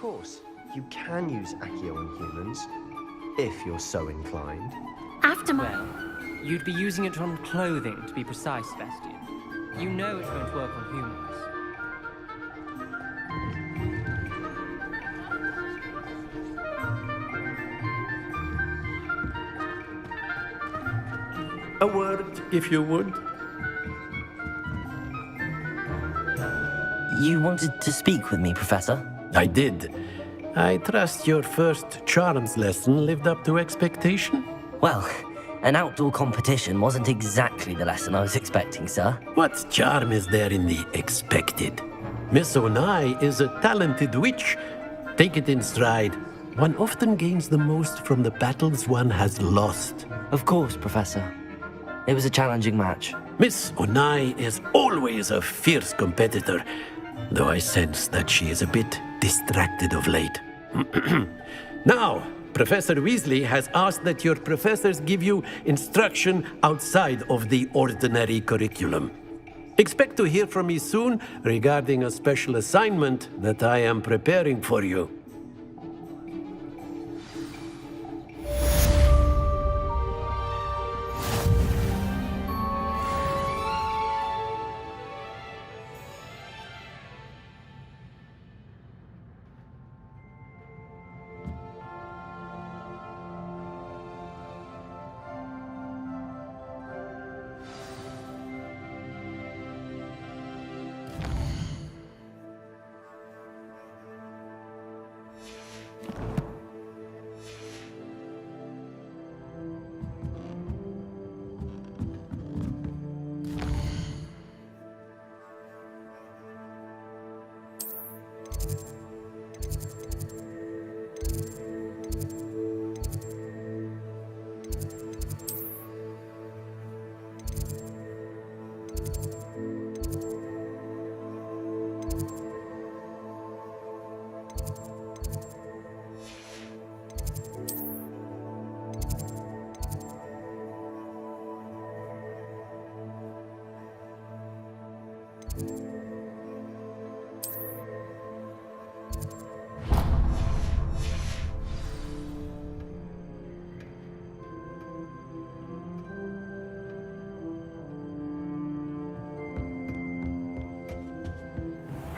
course. You can use Accio on humans, if you're so inclined. After my... Well, you'd be using it on clothing, to be precise, Sebastian. You know it won't work on humans. A word, if you would. You wanted to speak with me, Professor? I did. I trust your first charms lesson lived up to expectation? Well, an outdoor competition wasn't exactly the lesson I was expecting, sir. What charm is there in the expected? Miss Onai is a talented witch. Take it in stride. One often gains the most from the battles one has lost. Of course, Professor. It was a challenging match. Miss Onai is always a fierce competitor, though I sense that she is a bit distracted of late. Now, Professor Weasley has asked that your professors give you instruction outside of the ordinary curriculum. Expect to hear from me soon regarding a special assignment that I am preparing for you.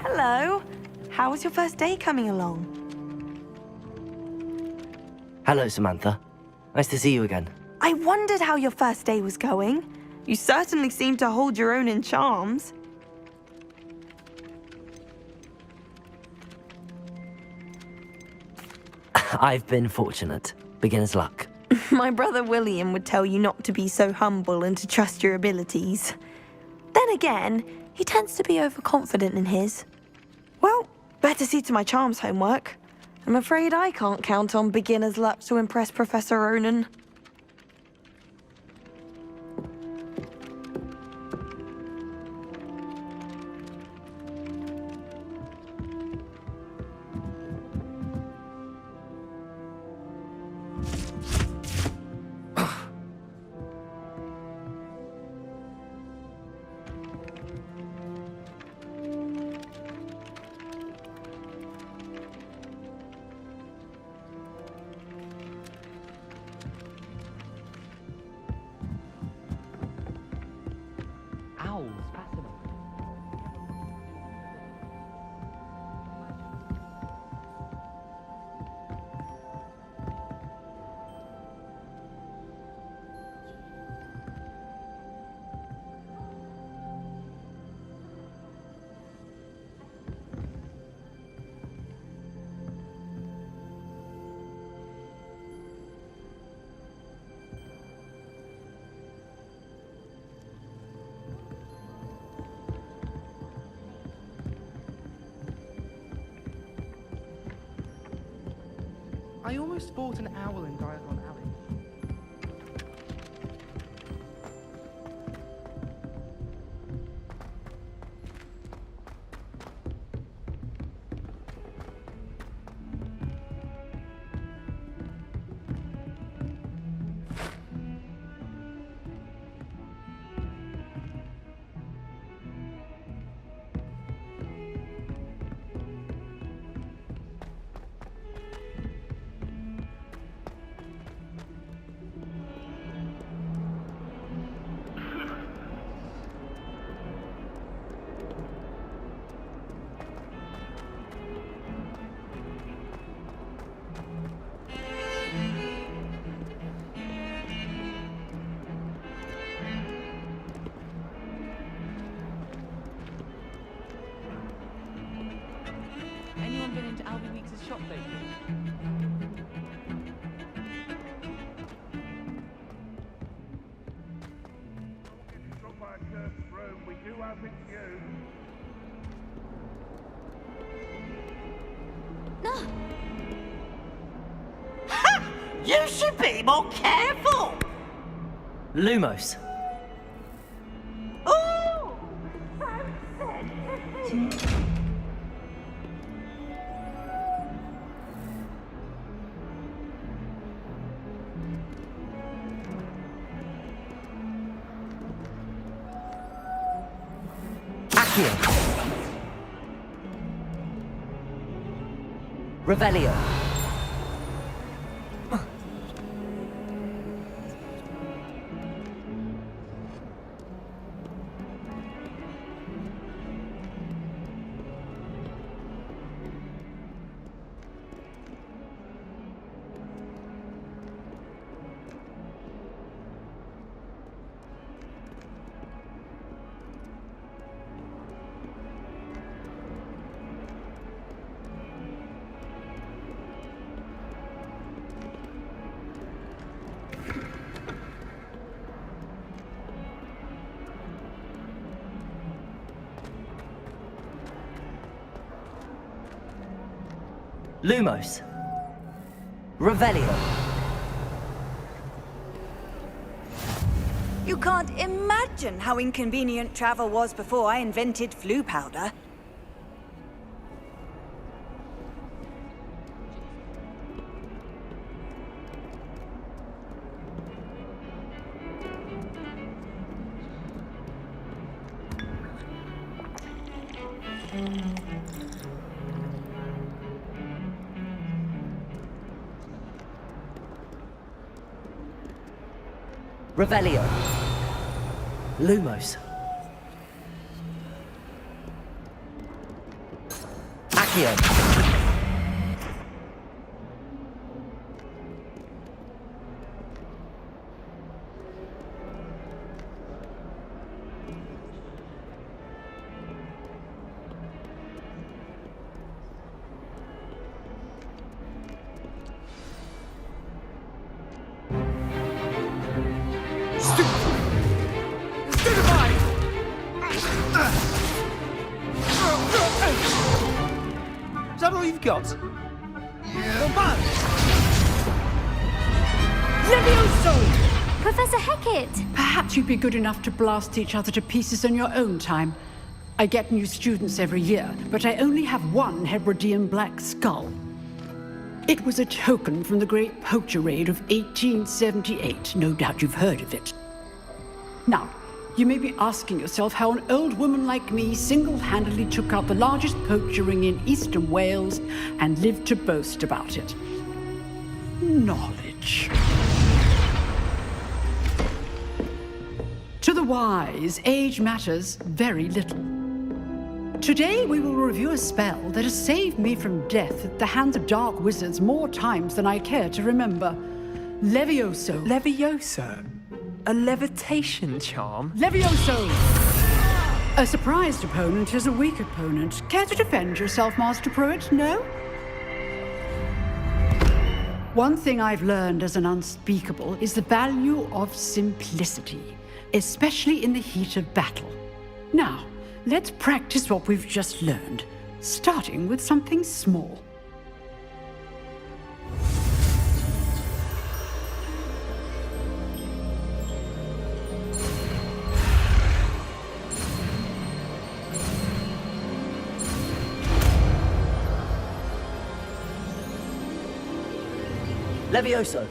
Hello. How was your first day coming along? Hello, Samantha. Nice to see you again. I wondered how your first day was going. You certainly seem to hold your own in charms. I've been fortunate. Beginner's luck. My brother William would tell you not to be so humble and to trust your abilities. Then again, he tends to be overconfident in his. Well, better see to my charms homework. I'm afraid I can't count on beginner's luck to impress Professor Ronan. Owls, fascinating. I almost bought an owl in Diagon Alley. the shop vacant? Struck by a cursed room, we do hope it's you. You should be more careful! Lumos. Ooh! Accio. Revelio. Lumos. Revelio. You can't imagine how inconvenient travel was before I invented flu powder. Revelio. Lumos. Accio. Is that all you've got? Levioso! Professor Hecat! Perhaps you'd be good enough to blast each other to pieces in your own time. I get new students every year, but I only have one Hebridean black skull. It was a token from the Great Poacher Raid of 1878. No doubt you've heard of it. Now, you may be asking yourself how an old woman like me single-handedly took out the largest poacher ring in eastern Wales and lived to boast about it. Knowledge. To the wise, age matters very little. Today we will review a spell that has saved me from death at the hands of dark wizards more times than I care to remember. Levioso. Levioso? A levitation charm? Levioso! A surprised opponent is a weak opponent. Care to defend yourself, Master Pruitt? No? One thing I've learned as an unspeakable is the value of simplicity, especially in the heat of battle. Now, let's practice what we've just learned, starting with something small. Levioso.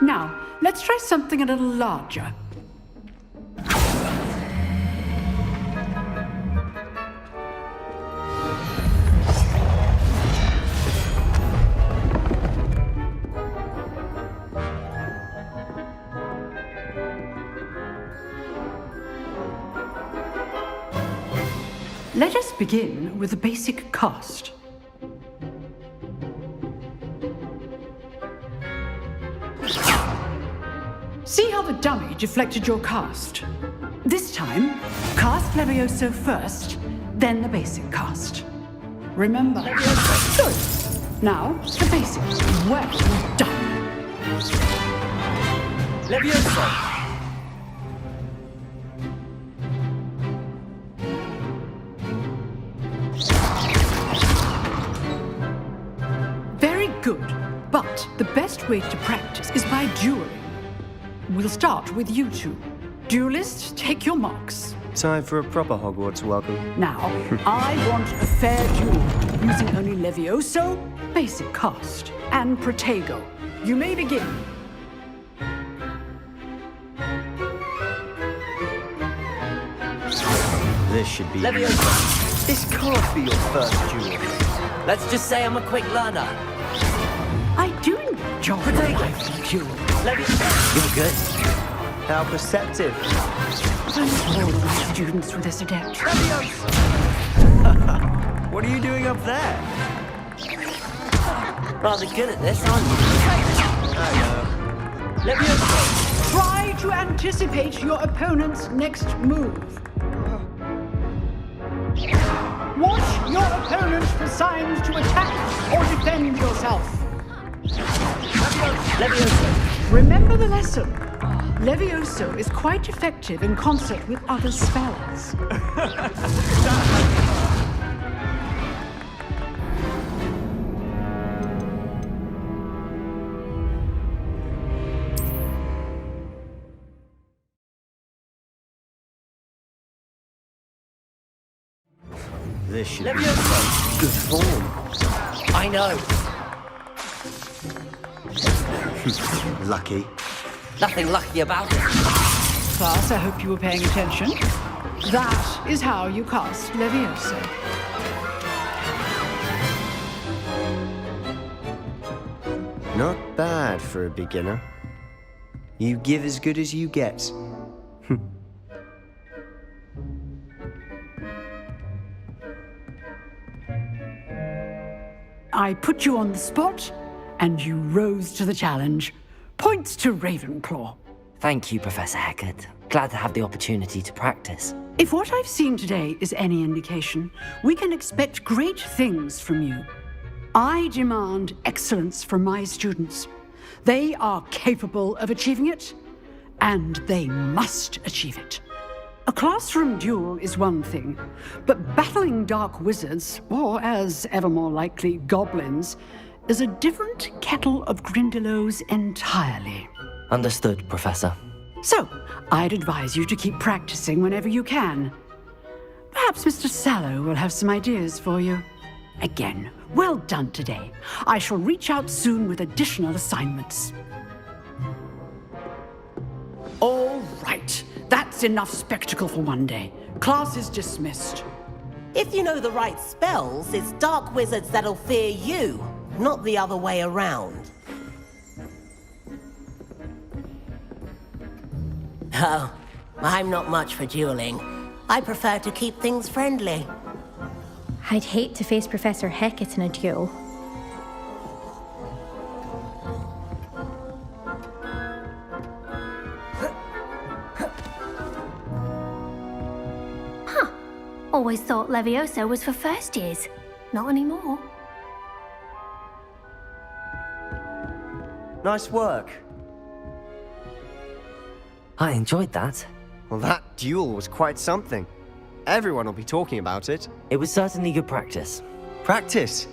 Now, let's try something a little larger. Let us begin with the basic cast. See how the dummy deflected your cast? This time, cast Levioso first, then the basic cast. Remember? Good. Now, the basic. Well done. Leviosa! Very good. But the best way to practice is by dueling. We'll start with you two. Duelists, take your marks. Time for a proper Hogwarts welcome. Now, I want a fair duel, using only Levioso, basic cast, and Protego. You may begin. This should be... Levioso. This can't be your first duel. Let's just say I'm a quick learner. I do enjoy my duel. You're good. How perceptive. All the students were this adept. What are you doing up there? Rather good at this, aren't you? Levioso. Try to anticipate your opponent's next move. Watch your opponent for signs to attack or defend yourself. Levioso. Remember the lesson. Levioso is quite effective in concert with other spells. This should be good form. I know. Lucky. Nothing lucky about it. Class, I hope you were paying attention. That is how you cast Levioso. Not bad for a beginner. You give as good as you get. I put you on the spot, and you rose to the challenge. Points to Ravenclaw. Thank you, Professor Hecat. Glad to have the opportunity to practice. If what I've seen today is any indication, we can expect great things from you. I demand excellence from my students. They are capable of achieving it, and they must achieve it. A classroom duel is one thing, but battling dark wizards, or as ever more likely, goblins, is a different kettle of Grindylows entirely. Understood, Professor. So, I'd advise you to keep practicing whenever you can. Perhaps Mr. Sallow will have some ideas for you. Again, well done today. I shall reach out soon with additional assignments. All right. That's enough spectacle for one day. Class is dismissed. If you know the right spells, it's dark wizards that'll fear you, not the other way around. Oh, I'm not much for dueling. I prefer to keep things friendly. I'd hate to face Professor Hecat in a duel. Always thought Levioso was for first years. Not anymore. Nice work. I enjoyed that. Well, that duel was quite something. Everyone will be talking about it. It was certainly good practice. Practice?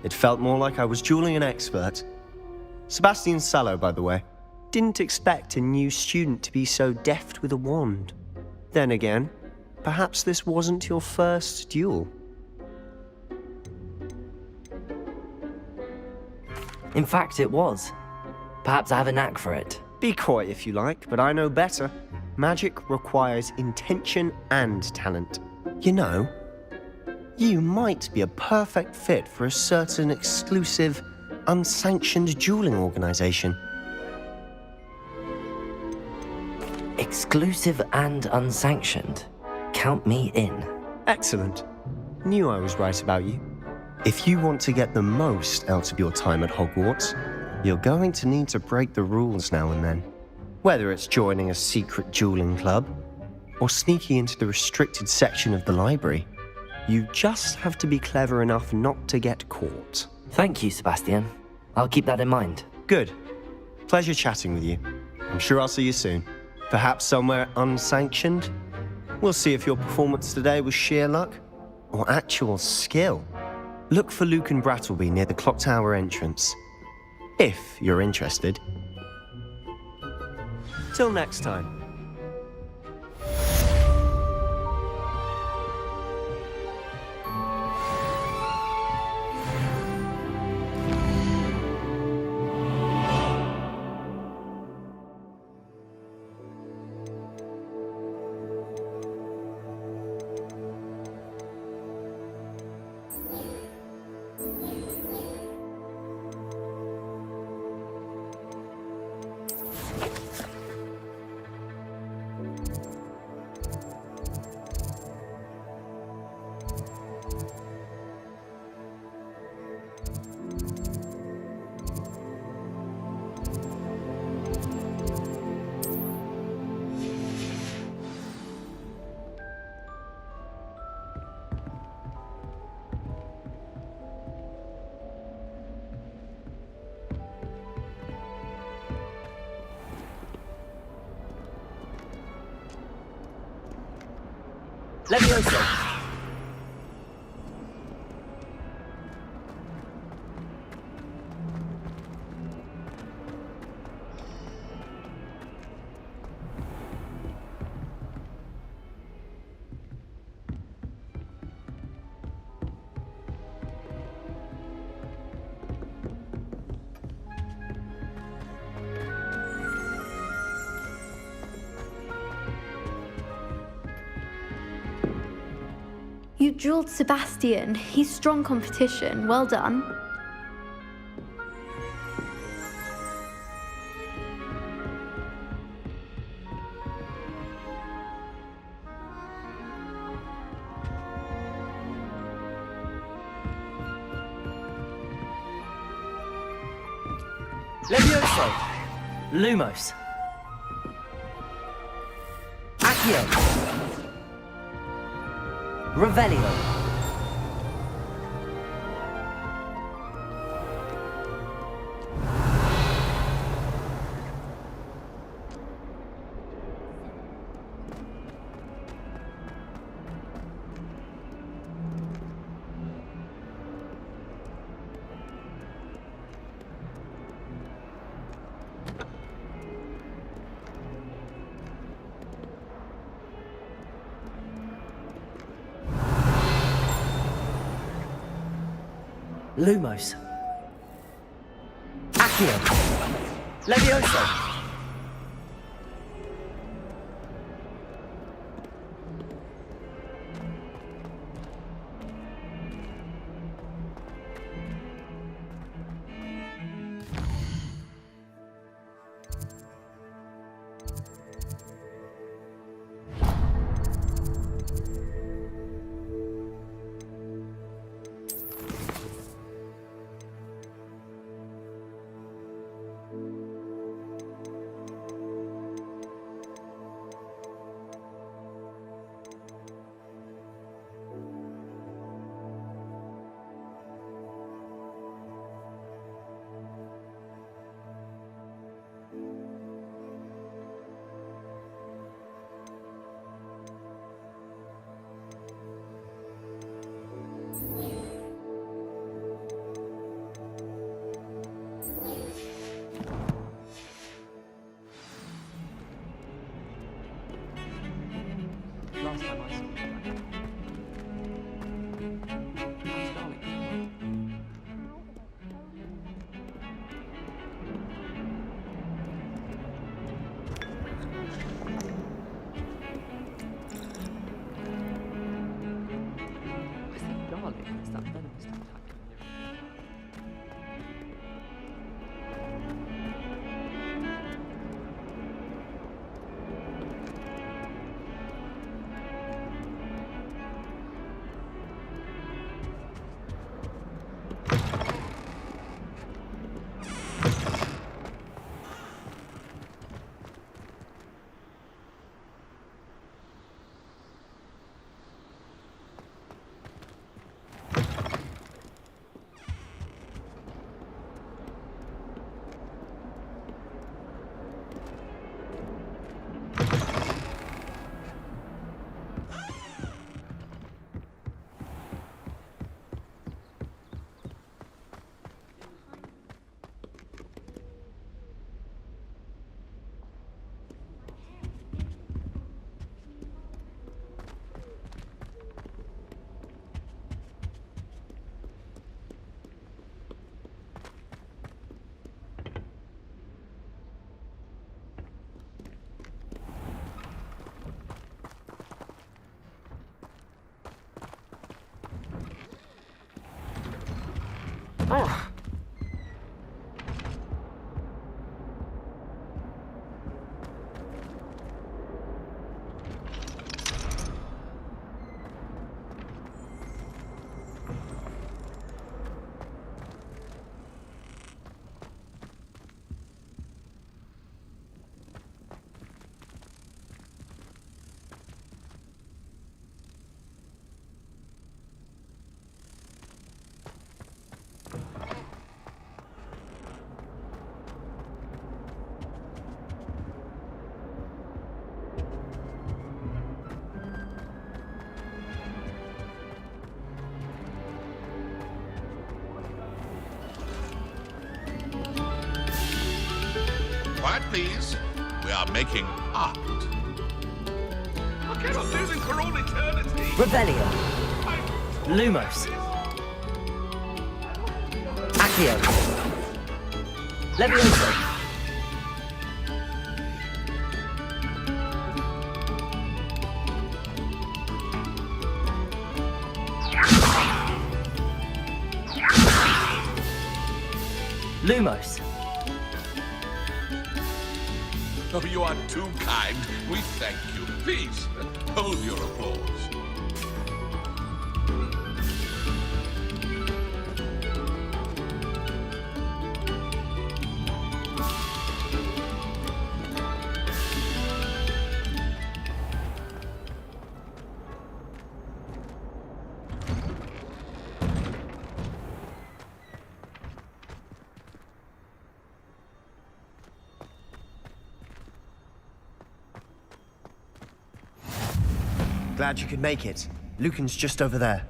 It felt more like I was dueling an expert. Sebastian Sallow, by the way. Didn't expect a new student to be so deft with a wand. Then again, perhaps this wasn't your first duel. In fact, it was. Perhaps I have a knack for it. Be coy if you like, but I know better. Magic requires intention and talent. You know, you might be a perfect fit for a certain exclusive, unsanctioned dueling organization. Exclusive and unsanctioned. Count me in. Excellent. Knew I was right about you. If you want to get the most out of your time at Hogwarts, you're going to need to break the rules now and then. Whether it's joining a secret dueling club or sneaking into the restricted section of the library, you just have to be clever enough not to get caught. Thank you, Sebastian. I'll keep that in mind. Good. Pleasure chatting with you. I'm sure I'll see you soon. Perhaps somewhere unsanctioned? We'll see if your performance today was sheer luck or actual skill. Look for Luke and Brattleby near the clock tower entrance, if you're interested. Till next time. Levioso! You dueled Sebastian. He's strong competition. Well done. Levioso! Lumos! Accio! Revelio! Lumos. Accio. Levioso. Quiet, please. We are making art. I cannot do this for all eternity. Revelio. Lumos. Accio. Levioso. Lumos. Oh, you are too kind. We thank you. Please, hold your applause. Glad you could make it. Lucan's just over there.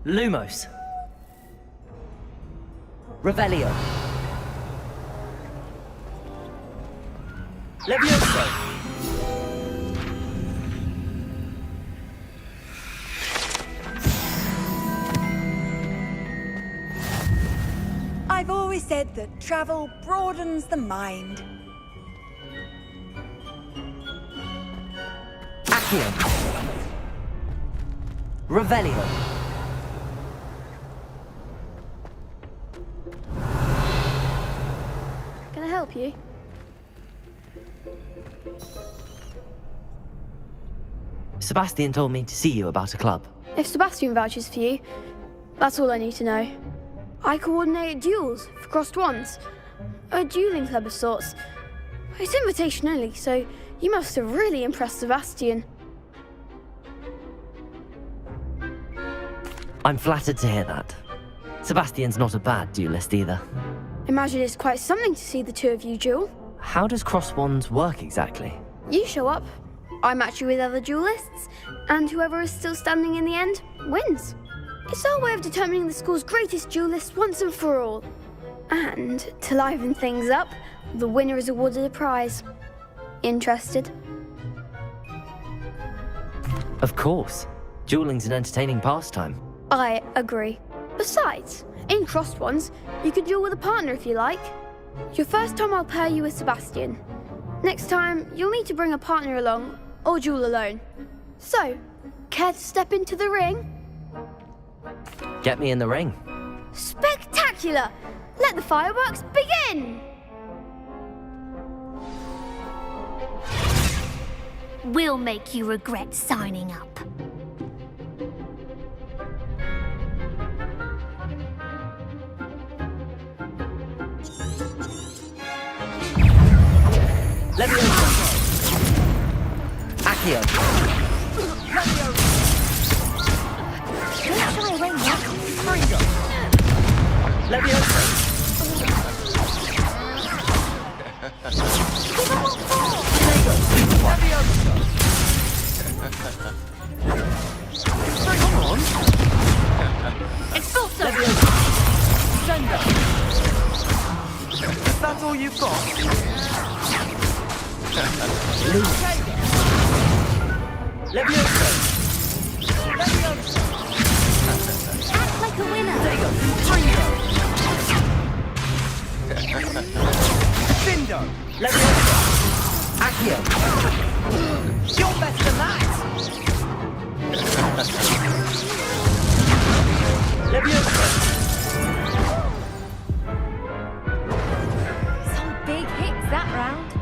Lumos. Revelio. Levioso. I've always said that travel broadens the mind. Accio. Revelio. Can I help you? Sebastian told me to see you about a club. If Sebastian vouches for you, that's all I need to know. I coordinate duels for crossed wands. A dueling club of sorts. It's invitation only, so you must have really impressed Sebastian. I'm flattered to hear that. Sebastian's not a bad duelist either. Imagine it's quite something to see the two of you duel. How does cross wands work exactly? You show up, I match you with other duelists, and whoever is still standing in the end wins. It's our way of determining the school's greatest duelist once and for all. And to liven things up, the winner is awarded a prize. Interested? Of course. Dueling's an entertaining pastime. I agree. Besides, in crossed ones, you can duel with a partner if you like. Your first time I'll pair you with Sebastian. Next time, you'll need to bring a partner along, or duel alone. So, care to step into the ring? Get me in the ring. Spectacular! Let the fireworks begin! We'll make you regret signing up. Levioso. Accio. Levioso. Come on. Expulso! Sender. That's all you've got? Levioso. Act like a winner! Cindo. Levioso. Accio. You're better than that. Some big hits that round.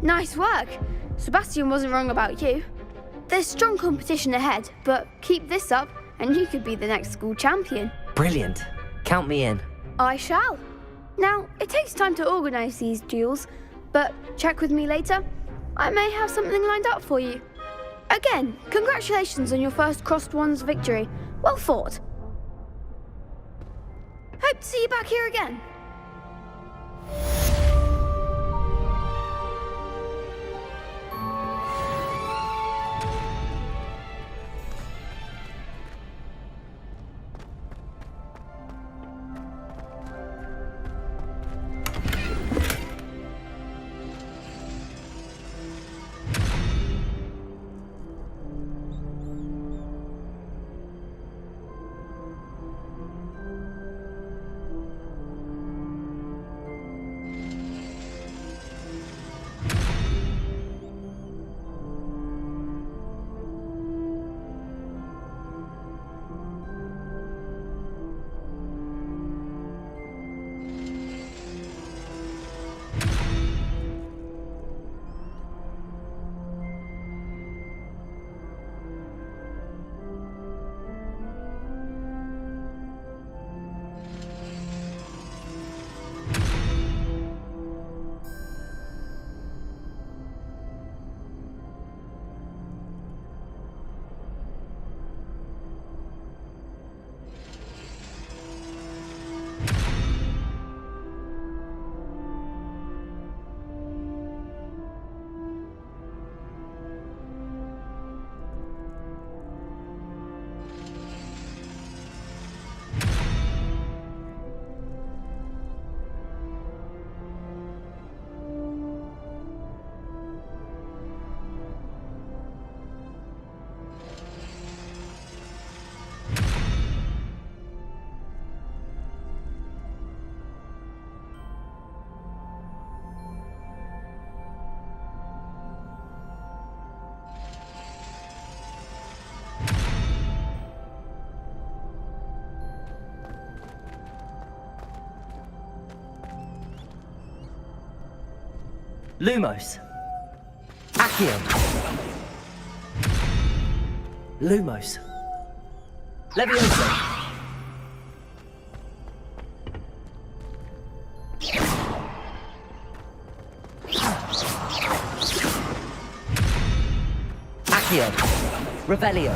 Nice work. Sebastian wasn't wrong about you. There's strong competition ahead, but keep this up and you could be the next school champion. Brilliant. Count me in. I shall. Now, it takes time to organise these duels, but check with me later. I may have something lined up for you. Again, congratulations on your first Crossed Wands victory. Well fought. Hope to see you back here again. Lumos. Accio. Lumos. Leviosa. Accio. Revelio.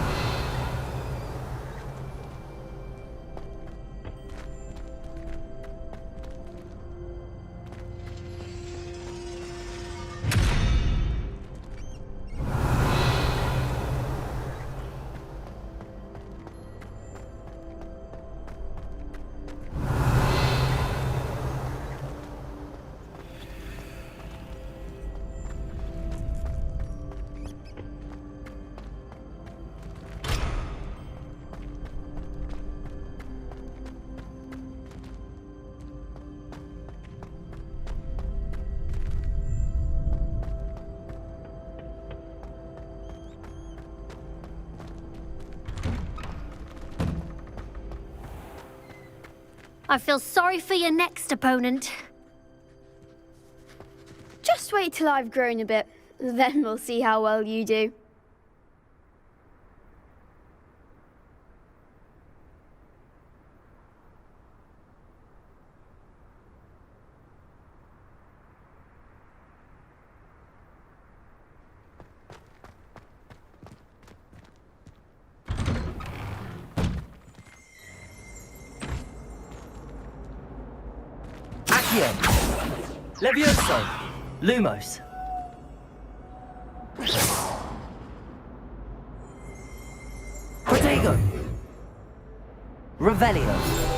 I feel sorry for your next opponent. Just wait till I've grown a bit, then we'll see how well you do. Accio. Levioso. Lumos. Protego. Revelio.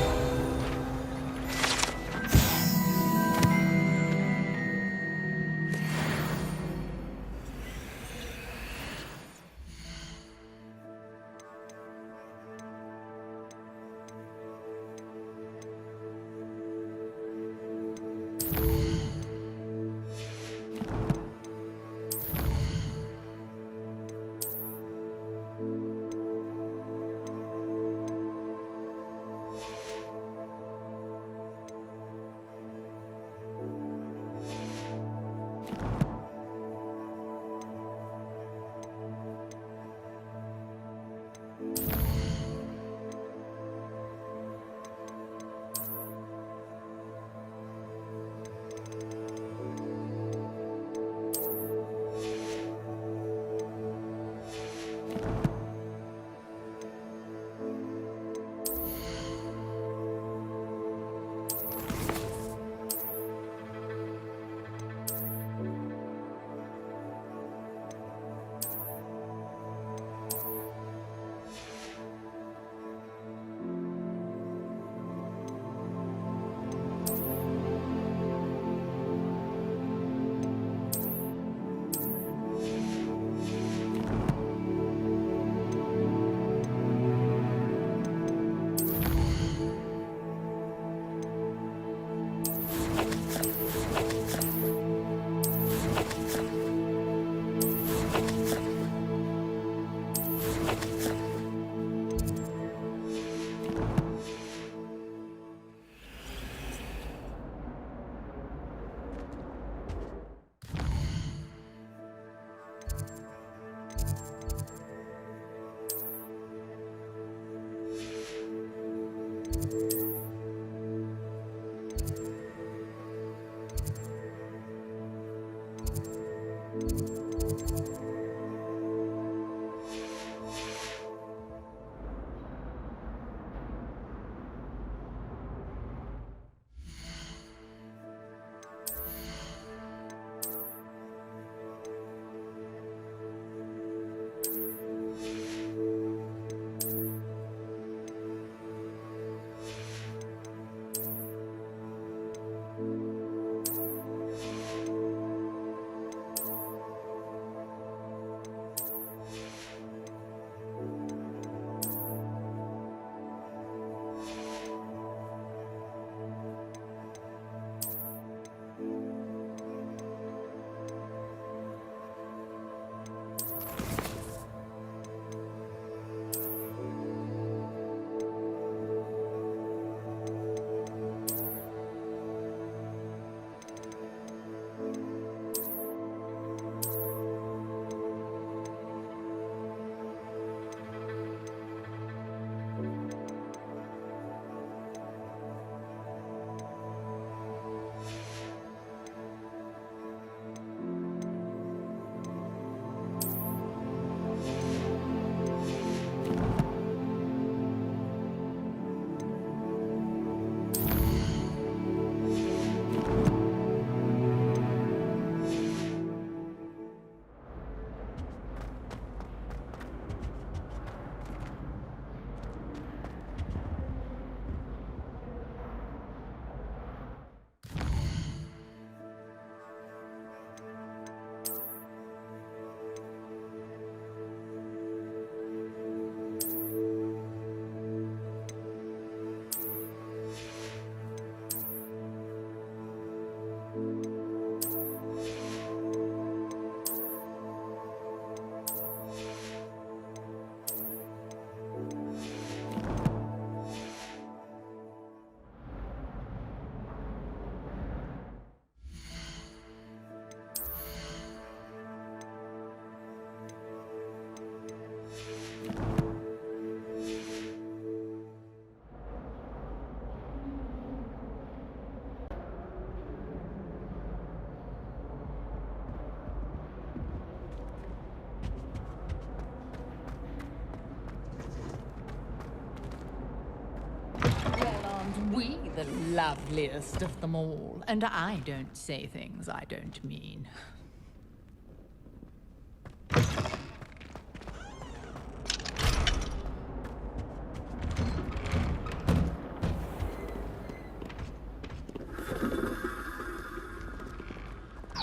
We the loveliest of them all, and I don't say things I don't mean.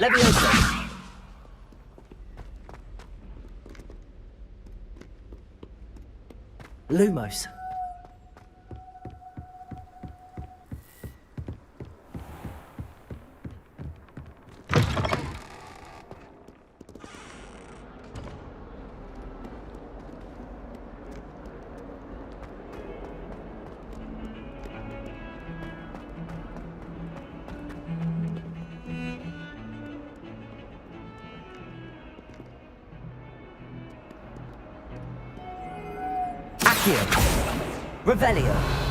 Leviosa! Lumos. Revelio.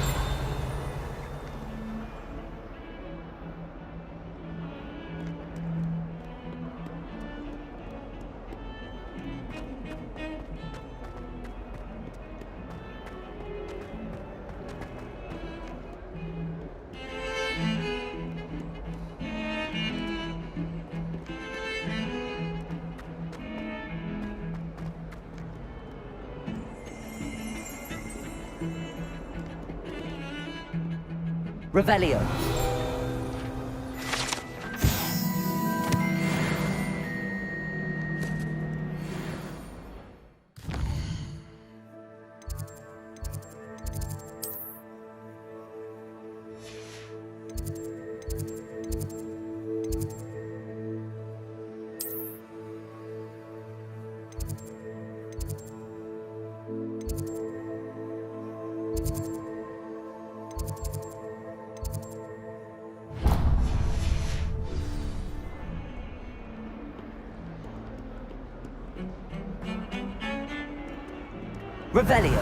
Revelio. Revelio.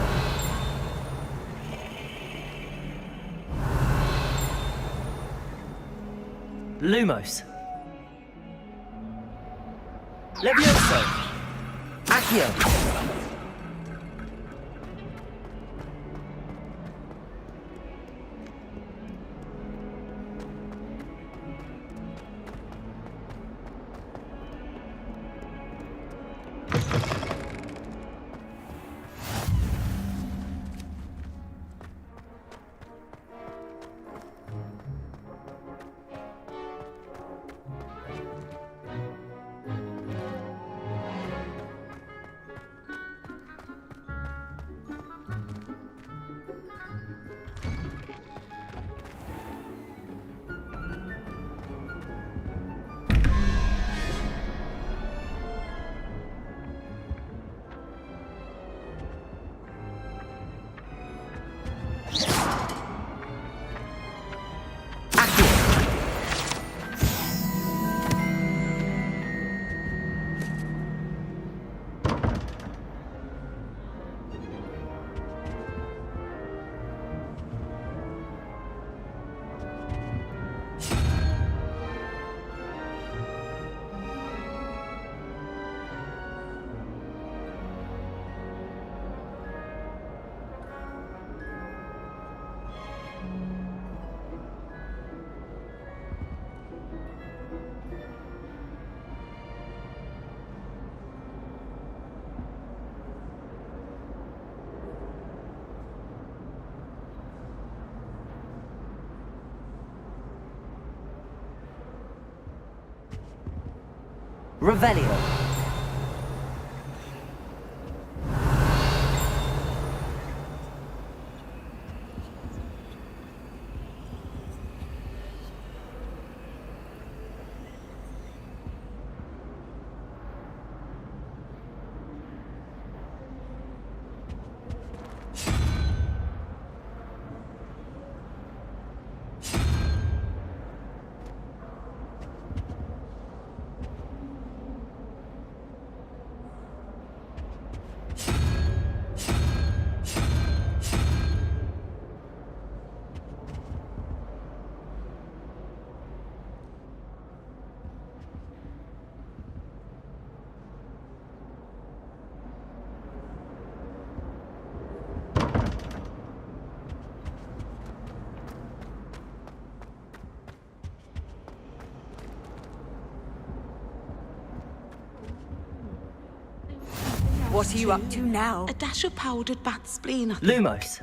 Lumos. Levioso. Accio. Revelio. What are you up to now? A dash of powdered bat spleen. Lumos.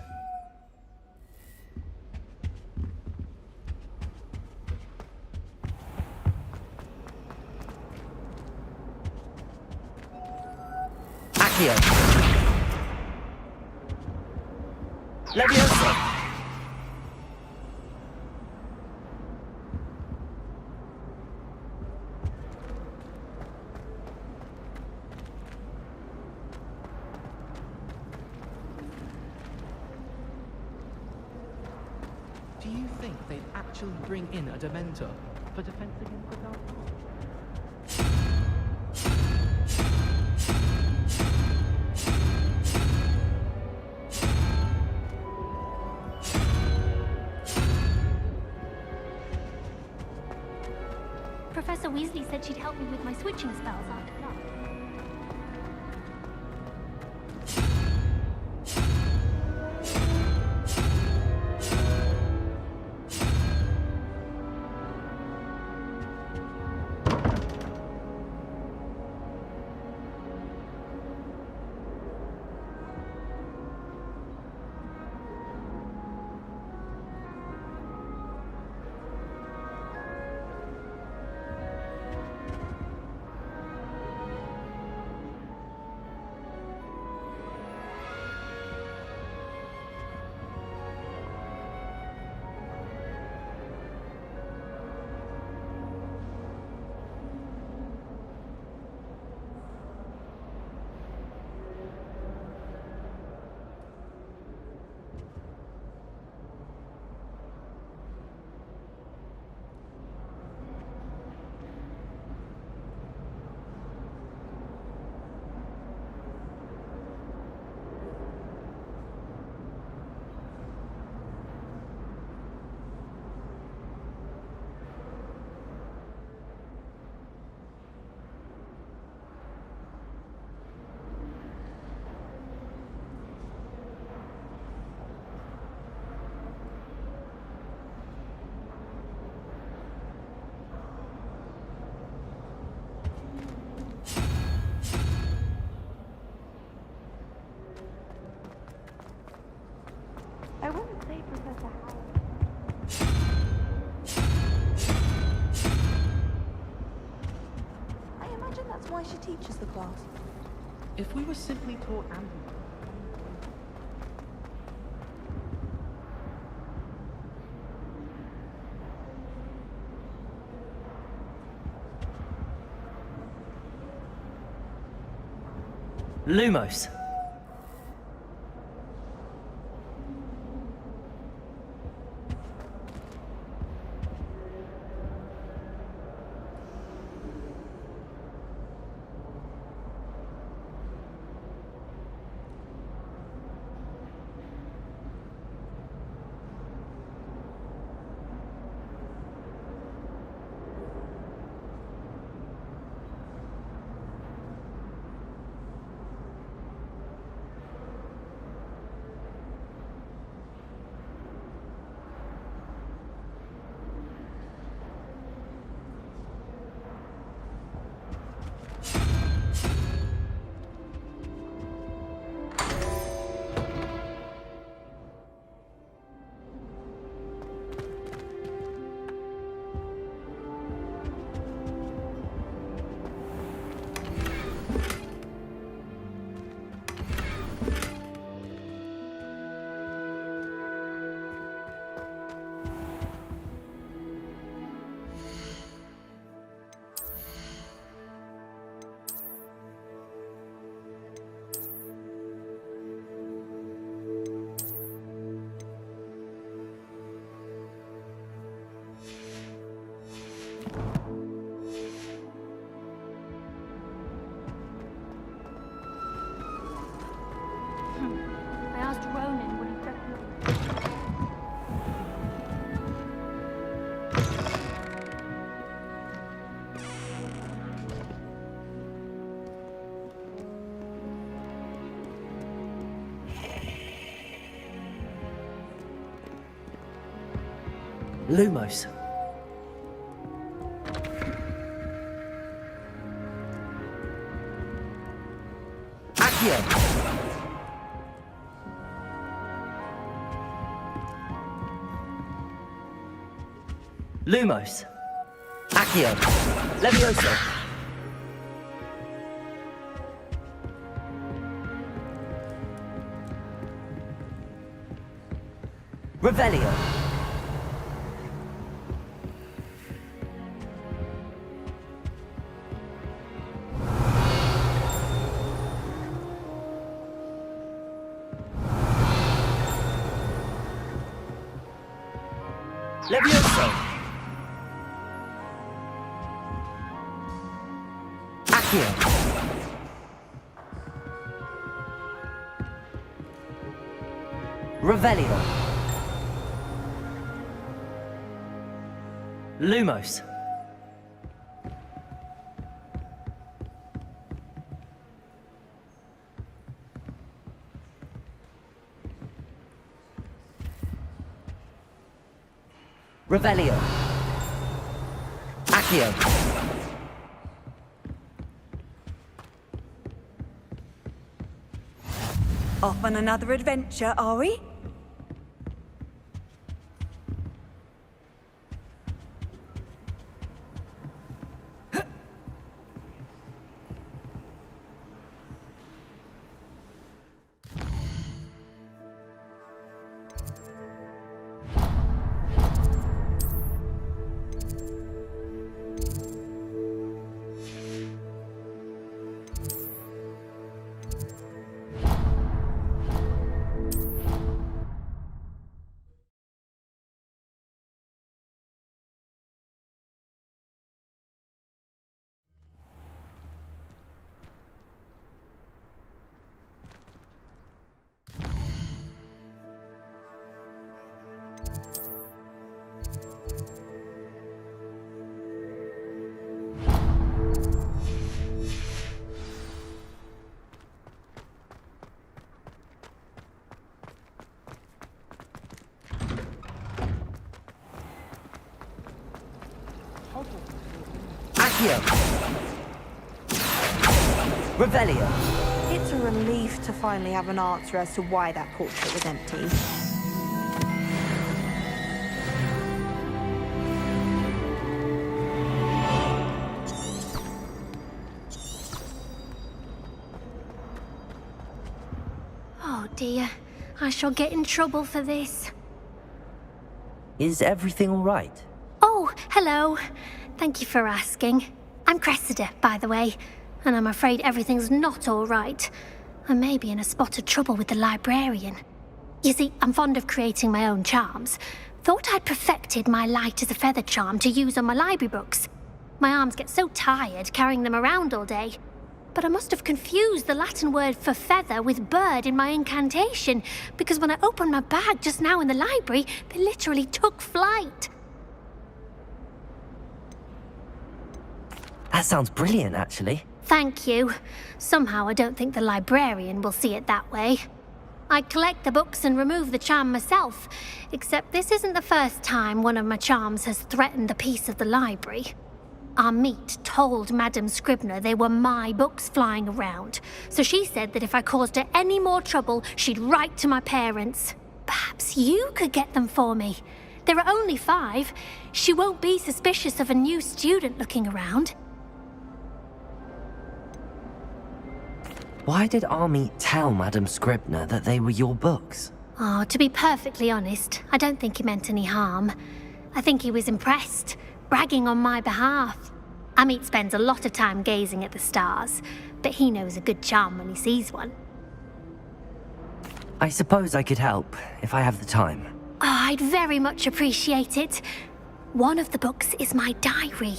Accio. Leviosa. Do you think they'd actually bring in a Dementor for defense against the Dark Lord? Professor Weasley said she'd help me with my switching spells after that. I wouldn't say Professor Howard. I imagine that's why she teaches the class. If we were simply taught ambient. Lumos. I asked Ronan what he recommended. Lumos. Accio. Accio. Lumos. Accio. Levioso. Revelio. Levioso. Accio. Revelio. Lumos. Revelio. Accio. Off on another adventure, are we? Accio. Revelio. It's a relief to finally have an answer as to why that portrait was empty. Oh dear, I shall get in trouble for this. Is everything all right? Oh, hello. Thank you for asking. I'm Cressida, by the way, and I'm afraid everything's not all right. I may be in a spot of trouble with the librarian. You see, I'm fond of creating my own charms. Thought I'd perfected my light as a feather charm to use on my library books. My arms get so tired carrying them around all day. But I must have confused the Latin word for feather with bird in my incantation, because when I opened my bag just now in the library, they literally took flight. That sounds brilliant, actually. Thank you. Somehow I don't think the librarian will see it that way. I collect the books and remove the charm myself, except this isn't the first time one of my charms has threatened the peace of the library. Hogsmeade told Madame Scribner they were my books flying around, so she said that if I caused her any more trouble, she'd write to my parents. Perhaps you could get them for me. There are only 5. She won't be suspicious of a new student looking around. Why did Hogsmeade tell Madame Scribner that they were your books? Oh, to be perfectly honest, I don't think he meant any harm. I think he was impressed, bragging on my behalf. Hogsmeade spends a lot of time gazing at the stars, but he knows a good charm when he sees one. I suppose I could help, if I have the time. Oh, I'd very much appreciate it. One of the books is my diary.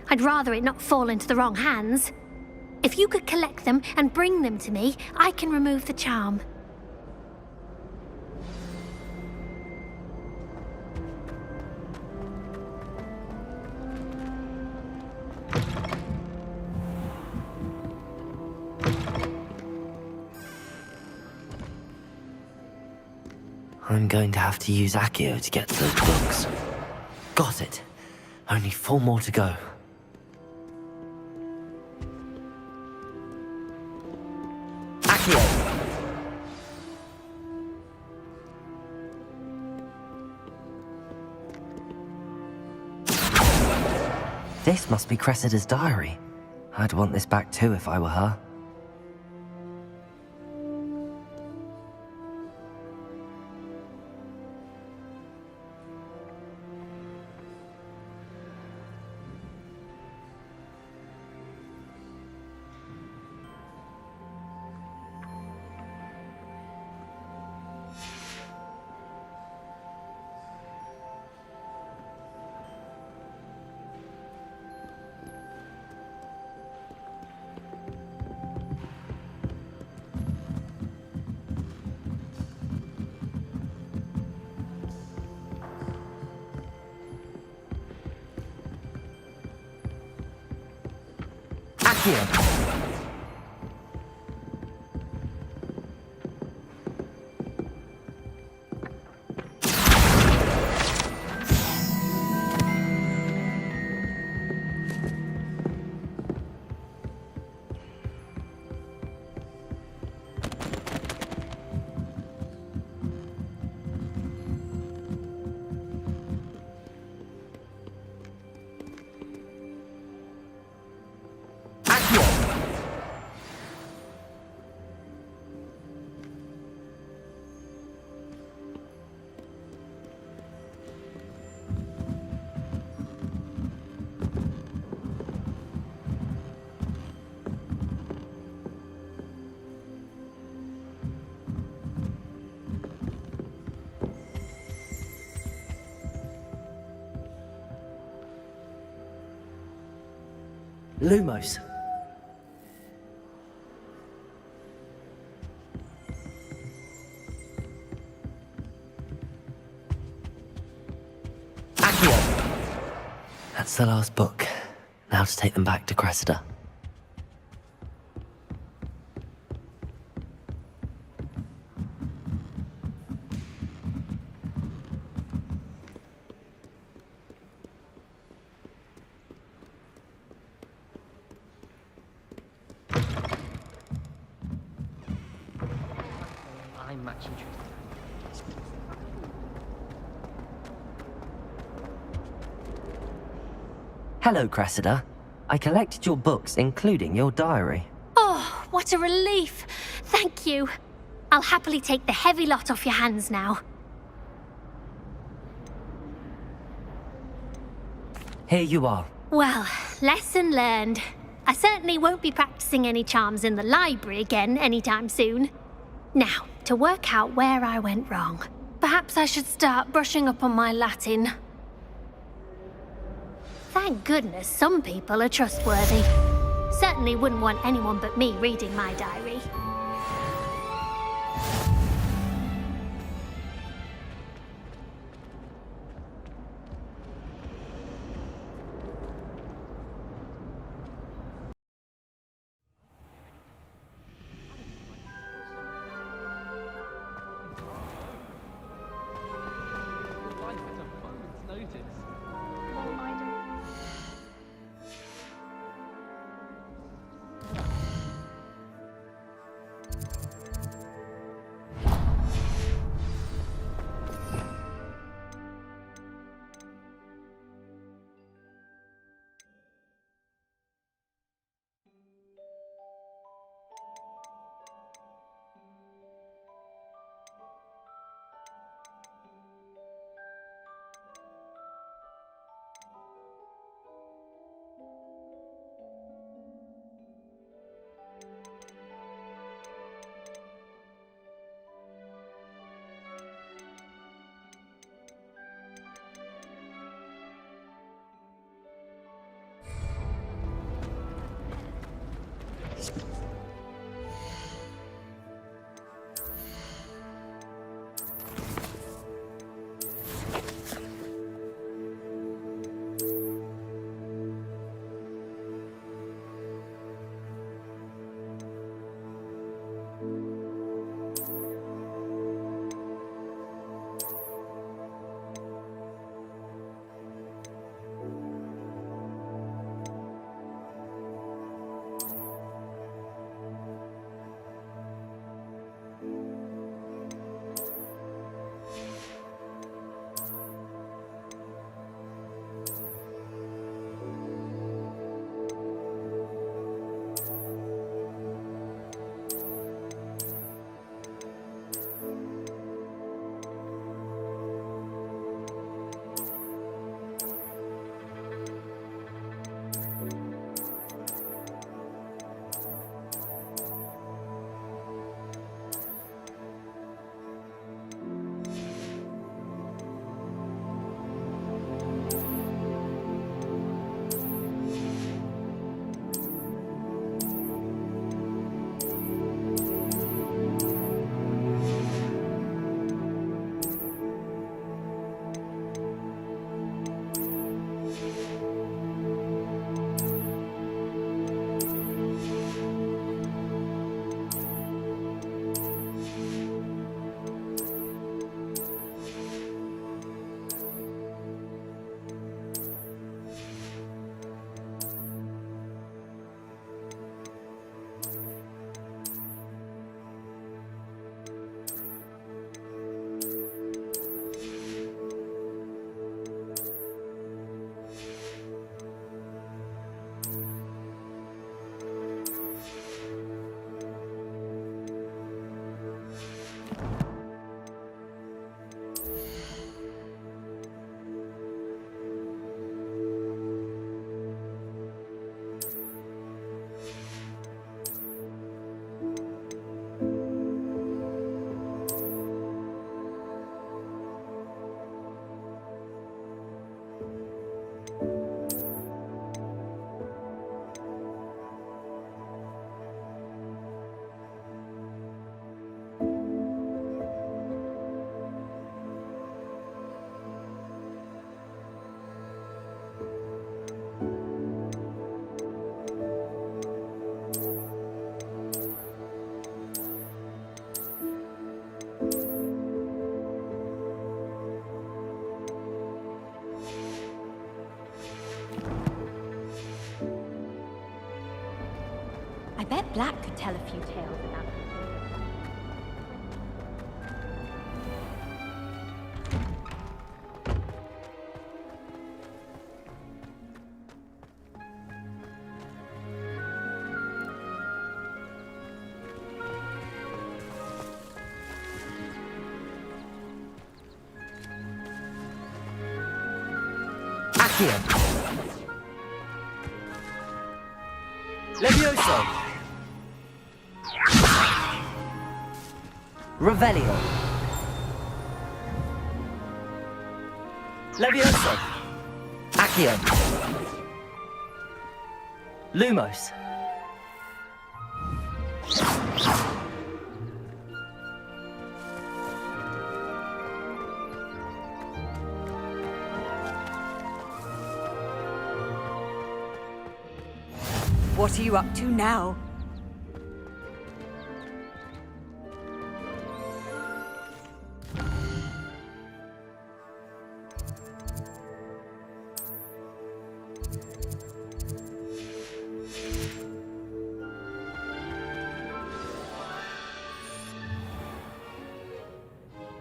I'd rather it not fall into the wrong hands. If you could collect them and bring them to me, I can remove the charm. I'm going to have to use Accio to get to those books. Got it. Only 4 more to go. Accio. This must be Cressida's diary. I'd want this back too if I were her. Accio! Lumos. Accio! That's the last book. Now to take them back to Cressida. I'm much interested. Hello, Cressida. I collected your books, including your diary. Oh, what a relief. Thank you. I'll happily take the heavy lot off your hands now. Here you are. Well, lesson learned. I certainly won't be practicing any charms in the library again anytime soon. Now, to work out where I went wrong. Perhaps I should start brushing up on my Latin. Thank goodness some people are trustworthy. Certainly wouldn't want anyone but me reading my diary. Life at a moment's notice. Black could tell a few tales about them. Accio. Levioso. Revelio. Levioso. Accio. Lumos. What are you up to now?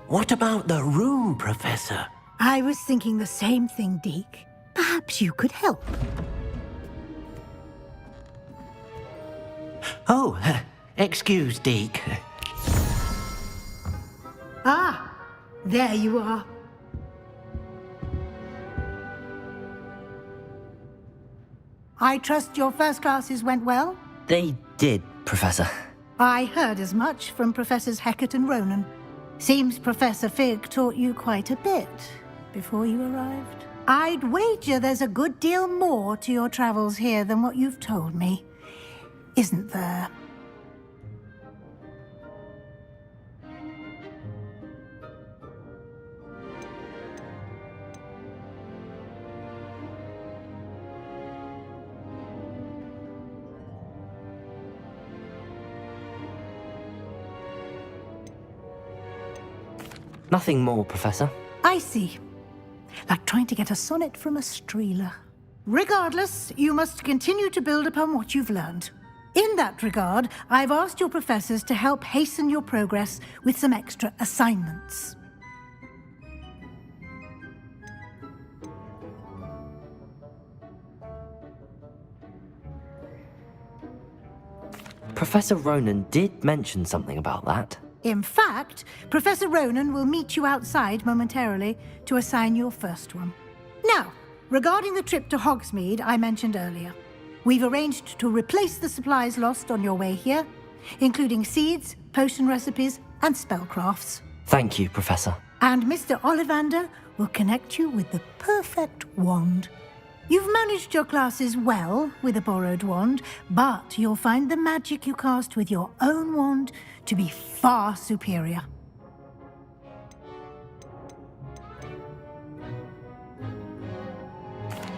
What about the room, Professor? I was thinking the same thing, Deke. Perhaps you could help. Oh, excuse, Deke. Ah, there you are. I trust your first classes went well? They did, Professor. I heard as much from Professors Hecat and Ronan. Seems Professor Fig taught you quite a bit before you arrived. I'd wager there's a good deal more to your travels here than what you've told me. Isn't there? Nothing more, Professor. I see. Like trying to get a sonnet from a streeler. Regardless, you must continue to build upon what you've learned. In that regard, I've asked your professors to help hasten your progress with some extra assignments. Professor Ronan did mention something about that. In fact, Professor Ronan will meet you outside momentarily to assign your first one. Now, regarding the trip to Hogsmeade I mentioned earlier, we've arranged to replace the supplies lost on your way here, including seeds, potion recipes, and spellcrafts. Thank you, Professor. And Mr. Ollivander will connect you with the perfect wand. You've managed your classes well with a borrowed wand, but you'll find the magic you cast with your own wand to be far superior.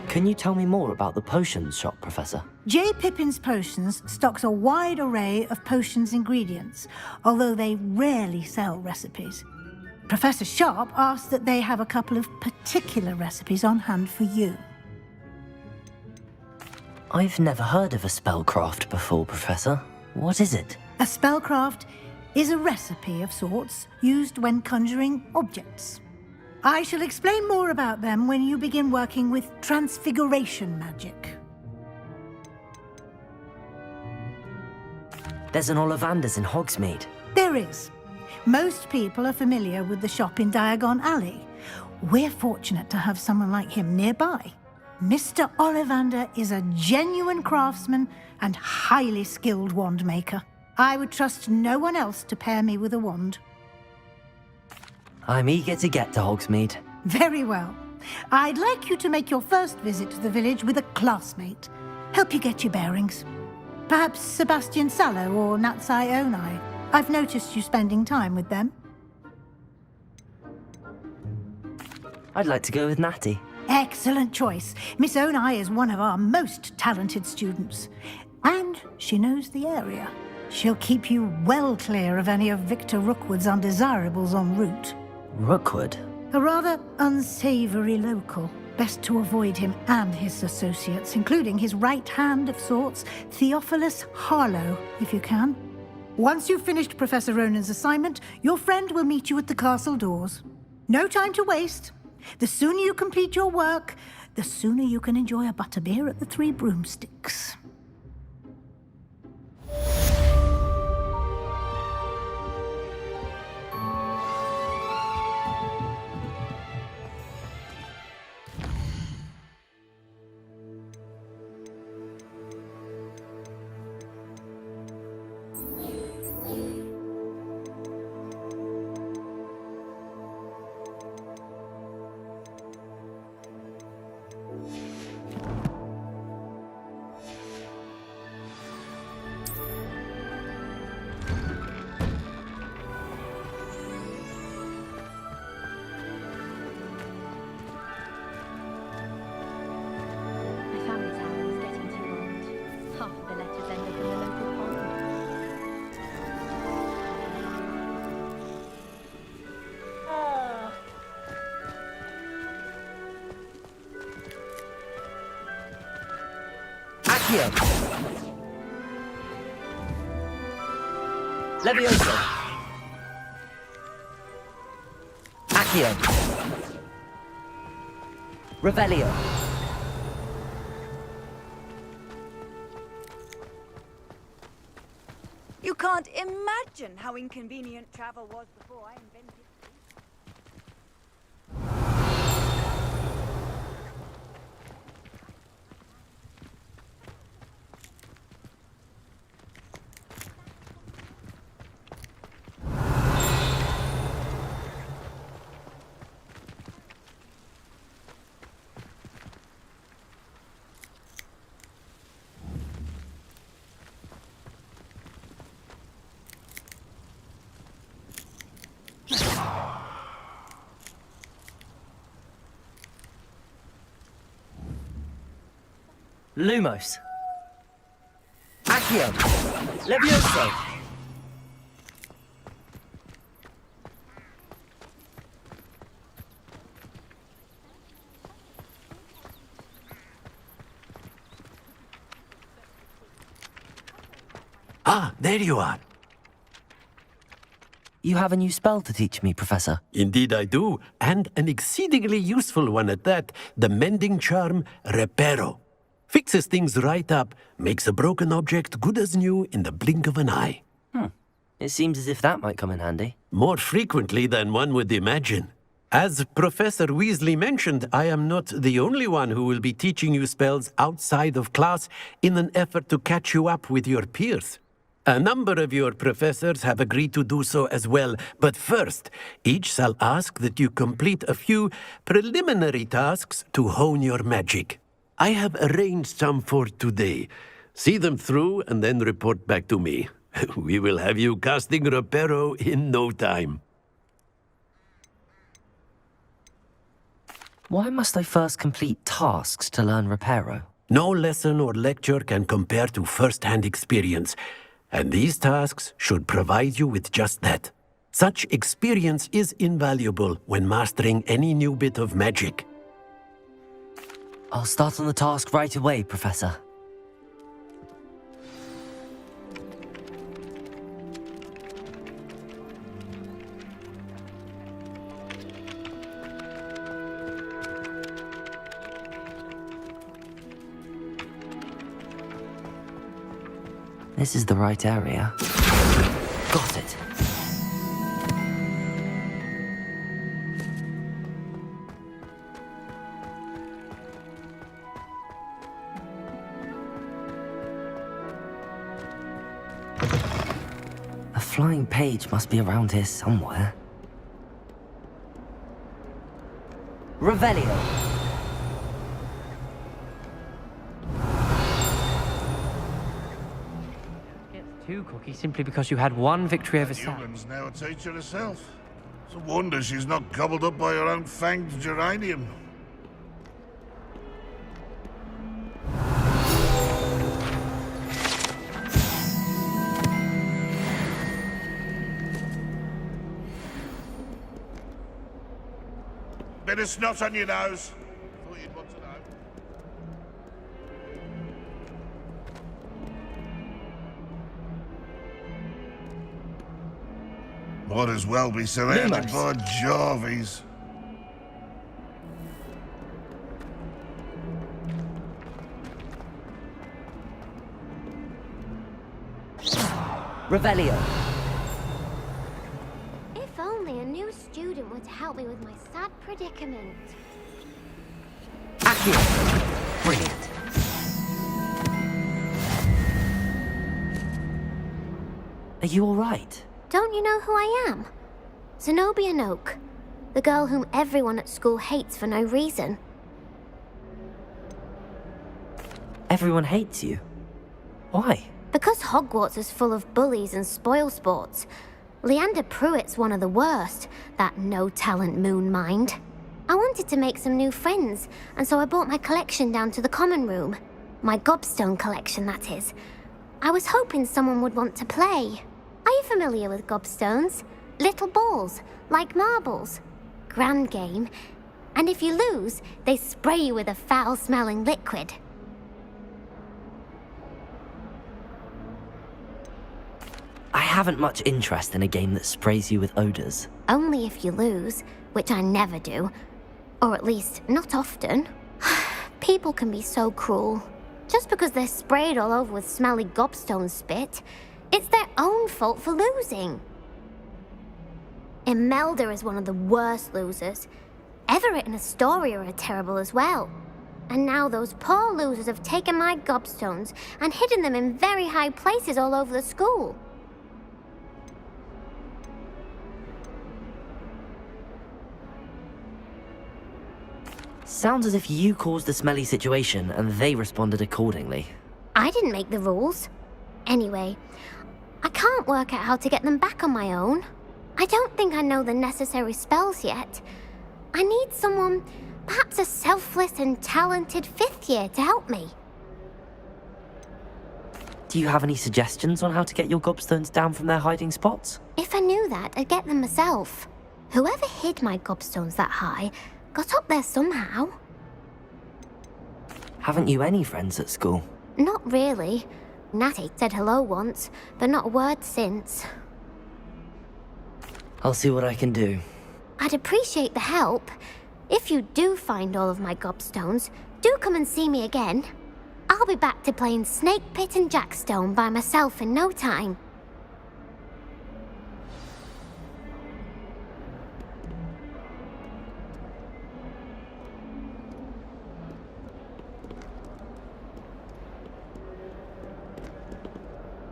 Can you tell me more about the potions shop, Professor? J. Pippin's Potions stocks a wide array of potions ingredients, although they rarely sell recipes. Professor Sharp asked that they have a couple of particular recipes on hand for you. I've never heard of a spellcraft before, Professor. What is it? A spellcraft is a recipe of sorts used when conjuring objects. I shall explain more about them when you begin working with transfiguration magic. There's an Ollivander's in Hogsmeade. There is. Most people are familiar with the shop in Diagon Alley. We're fortunate to have someone like him nearby. Mr. Ollivander is a genuine craftsman and highly skilled wand maker. I would trust no one else to pair me with a wand. I'm eager to get to Hogsmeade. Very well. I'd like you to make your first visit to the village with a classmate. Help you get your bearings. Perhaps Sebastian Sallow or Natsai Onai. I've noticed you spending time with them. I'd like to go with Natty. Excellent choice. Miss Onai is one of our most talented students. And she knows the area. She'll keep you well clear of any of Victor Rookwood's undesirables en route. Rookwood? A rather unsavory local. Best to avoid him and his associates, including his right hand of sorts, Theophilus Harlow, if you can. Once you've finished Professor Ronan's assignment, your friend will meet you at the castle doors. No time to waste. The sooner you complete your work, the sooner you can enjoy a butterbeer at the Three Broomsticks. Accio. Levioso. Accio. Revelio. You can't imagine how inconvenient travel was before I invented it. Lumos. Accio. Levioso. Ah, there you are. You have a new spell to teach me, Professor. Indeed I do, and an exceedingly useful one at that, the mending charm Reparo. Fixes things right up, makes a broken object good as new in the blink of an eye. It seems as if that might come in handy. More frequently than one would imagine. As Professor Weasley mentioned, I am not the only one who will be teaching you spells outside of class in an effort to catch you up with your peers. A number of your professors have agreed to do so as well, but first, each shall ask that you complete a few preliminary tasks to hone your magic. I have arranged some for today. See them through and then report back to me. We will have you casting Reparo in no time. Why must I first complete tasks to learn Reparo? No lesson or lecture can compare to first-hand experience, and these tasks should provide you with just that. Such experience is invaluable when mastering any new bit of magic. I'll start on the task right away, Professor. This is the right area. Got it. A flying page must be around here somewhere. Revelio. Two cookies simply because you had one victory over Sam. Newland's now a teacher herself. It's a wonder she's not gobbled up by her own fanged geranium. Bit of snot on your nose. Thought you'd Might as well be surrounded by Jarvies. Revelio. If only a new student would help me with my sad predicament. Accio. Brilliant. Are you all right? Don't you know who I am? Zenobia Noak, the girl whom everyone at school hates for no reason. Everyone hates you. Why? Because Hogwarts is full of bullies and spoilsports. Leander Pruitt's one of the worst, that no-talent moon mind. I wanted to make some new friends, and so I brought my collection down to the common room. My gobstone collection, that is. I was hoping someone would want to play. Are you familiar with gobstones? Little balls, like marbles. Grand game. And if you lose, they spray you with a foul-smelling liquid. I haven't much interest in a game that sprays you with odors. Only if you lose, which I never do. Or at least, not often. People can be so cruel. Just because they're sprayed all over with smelly gobstone spit, it's their own fault for losing. Imelda is one of the worst losers. Everett and Astoria are terrible as well. And now those poor losers have taken my gobstones and hidden them in very high places all over the school. Sounds as if you caused the smelly situation and they responded accordingly. I didn't make the rules. Anyway, I can't work out how to get them back on my own. I don't think I know the necessary spells yet. I need someone, perhaps a selfless and talented fifth year to help me. Do you have any suggestions on how to get your gobstones down from their hiding spots? If I knew that, I'd get them myself. Whoever hid my gobstones that high got up there somehow. Haven't you any friends at school? Not really. Natty said hello once, but not a word since. I'll see what I can do. I'd appreciate the help. If you do find all of my gobstones, do come and see me again. I'll be back to playing Snake Pit and Jackstone by myself in no time.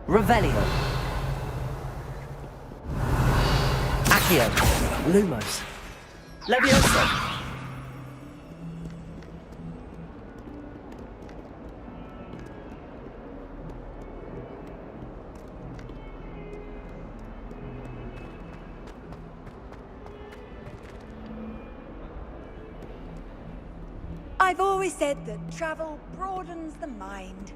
Revelio. Accio. Lumos. Levioso. I've always said that travel broadens the mind.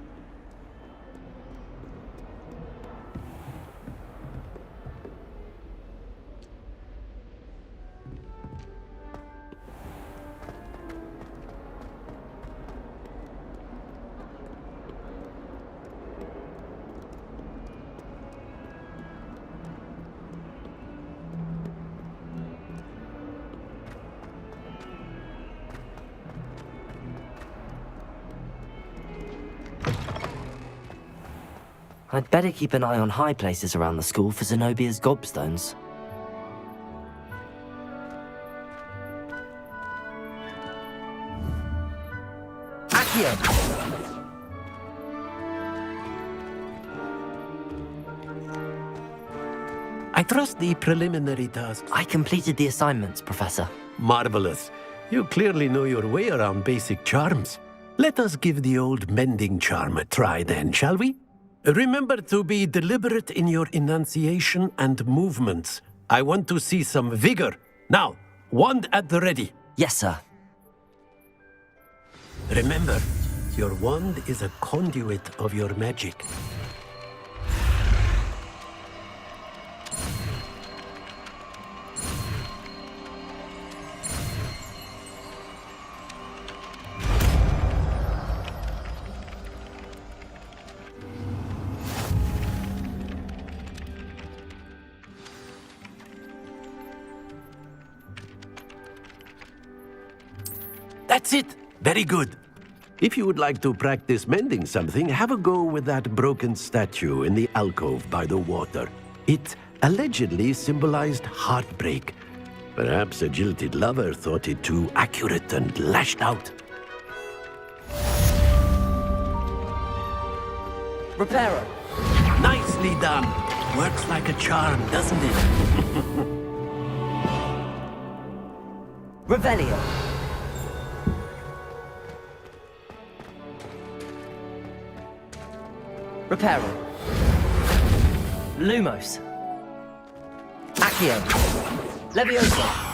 I'd better keep an eye on high places around the school for Zenobia's gobstones. Accio. I trust the preliminary tasks. I completed the assignments, Professor. Marvelous. You clearly know your way around basic charms. Let us give the old mending charm a try then, shall we? Remember to be deliberate in your enunciation and movements. I want to see some vigor. Now, wand at the ready. Yes, sir. Remember, your wand is a conduit of your magic. That's it. Very good. If you would like to practice mending something, have a go with that broken statue in the alcove by the water. It allegedly symbolized heartbreak. Perhaps a jilted lover thought it too accurate and lashed out. Reparo. Nicely done. Works like a charm, doesn't it? Revelio. Reparo. Lumos. Accio. Leviosa.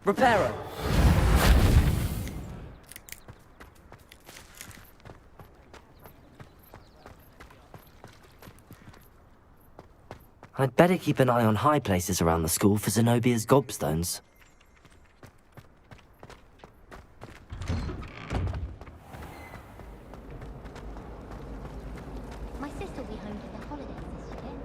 Reparo. I'd better keep an eye on high places around the school for Zenobia's gobstones. My sister will be home for the holidays this year.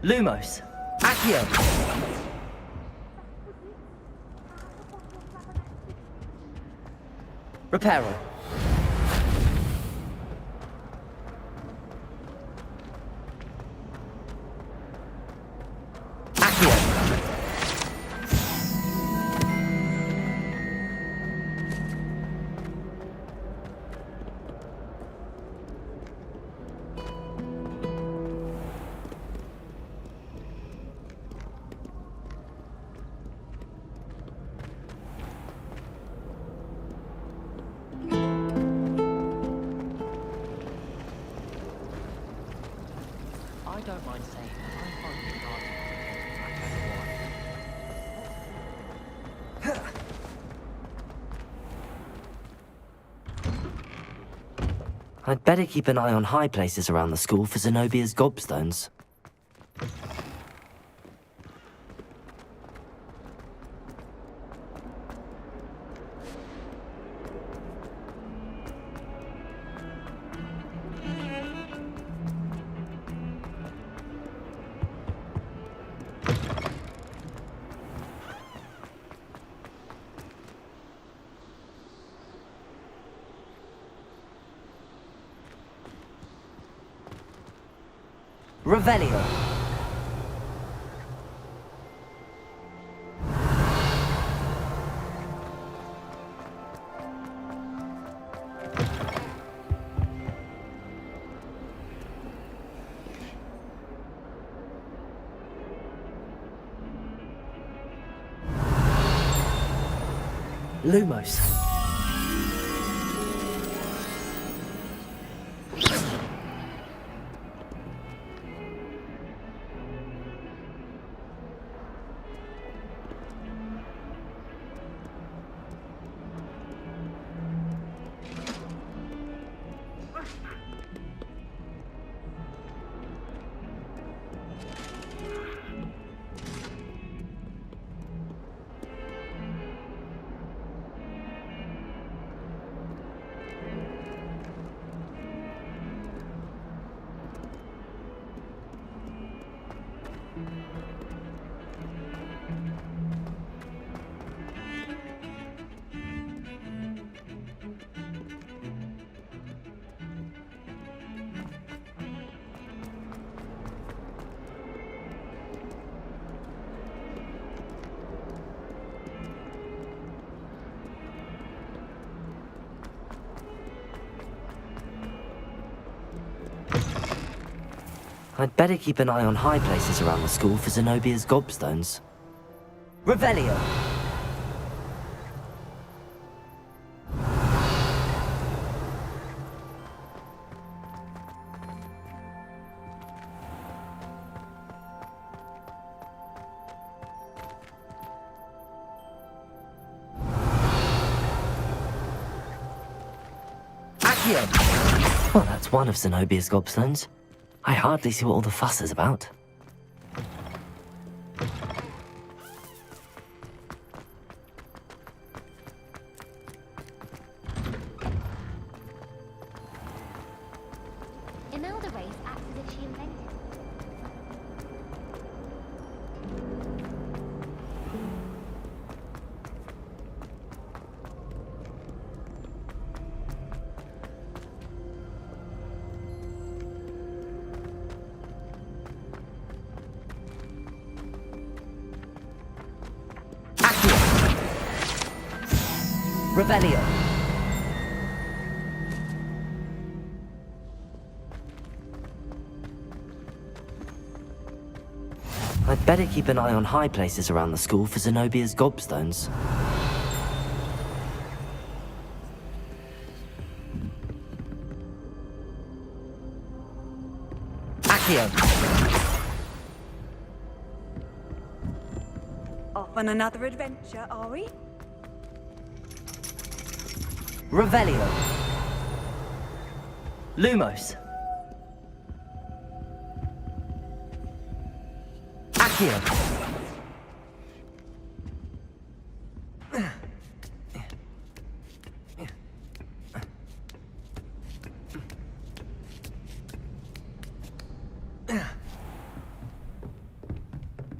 Lumos. Accio. Reparo. Accio. I don't mind saying I find it hard to why. I'd better keep an eye on high places around the school for Zenobia's gobstones. Revelio. Lumos. I'd better keep an eye on high places around the school for Zenobia's gobstones. Revelio. Well, that's one of Zenobia's gobstones. I hardly see what all the fuss is about. Imelda Race acts as if she invented it. Revelio. I'd better keep an eye on high places around the school for Zenobia's gobstones. Accio. Off on another adventure, are we? Revelio. Lumos. Accio.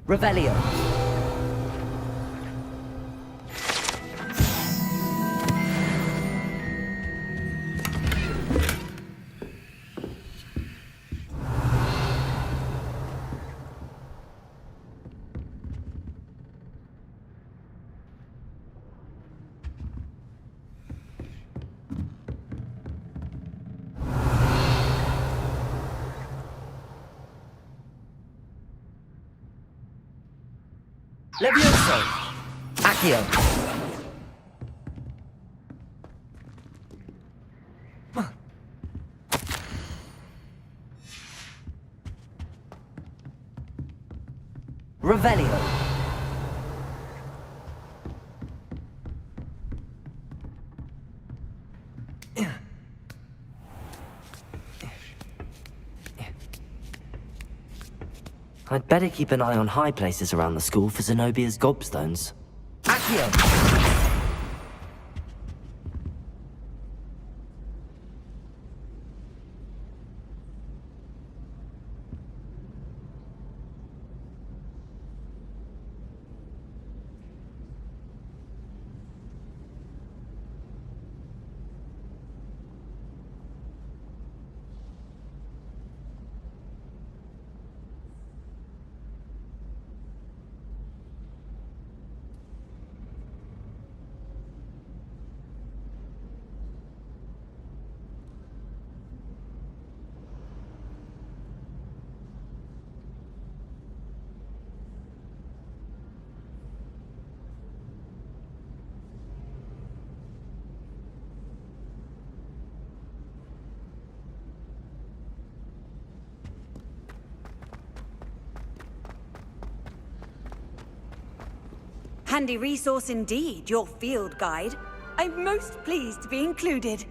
Revelio. Levioso. Accio. Revelio. I'd better keep an eye on high places around the school for Zenobia's gobstones. Accio. Handy resource indeed, your field guide. I'm most pleased to be included.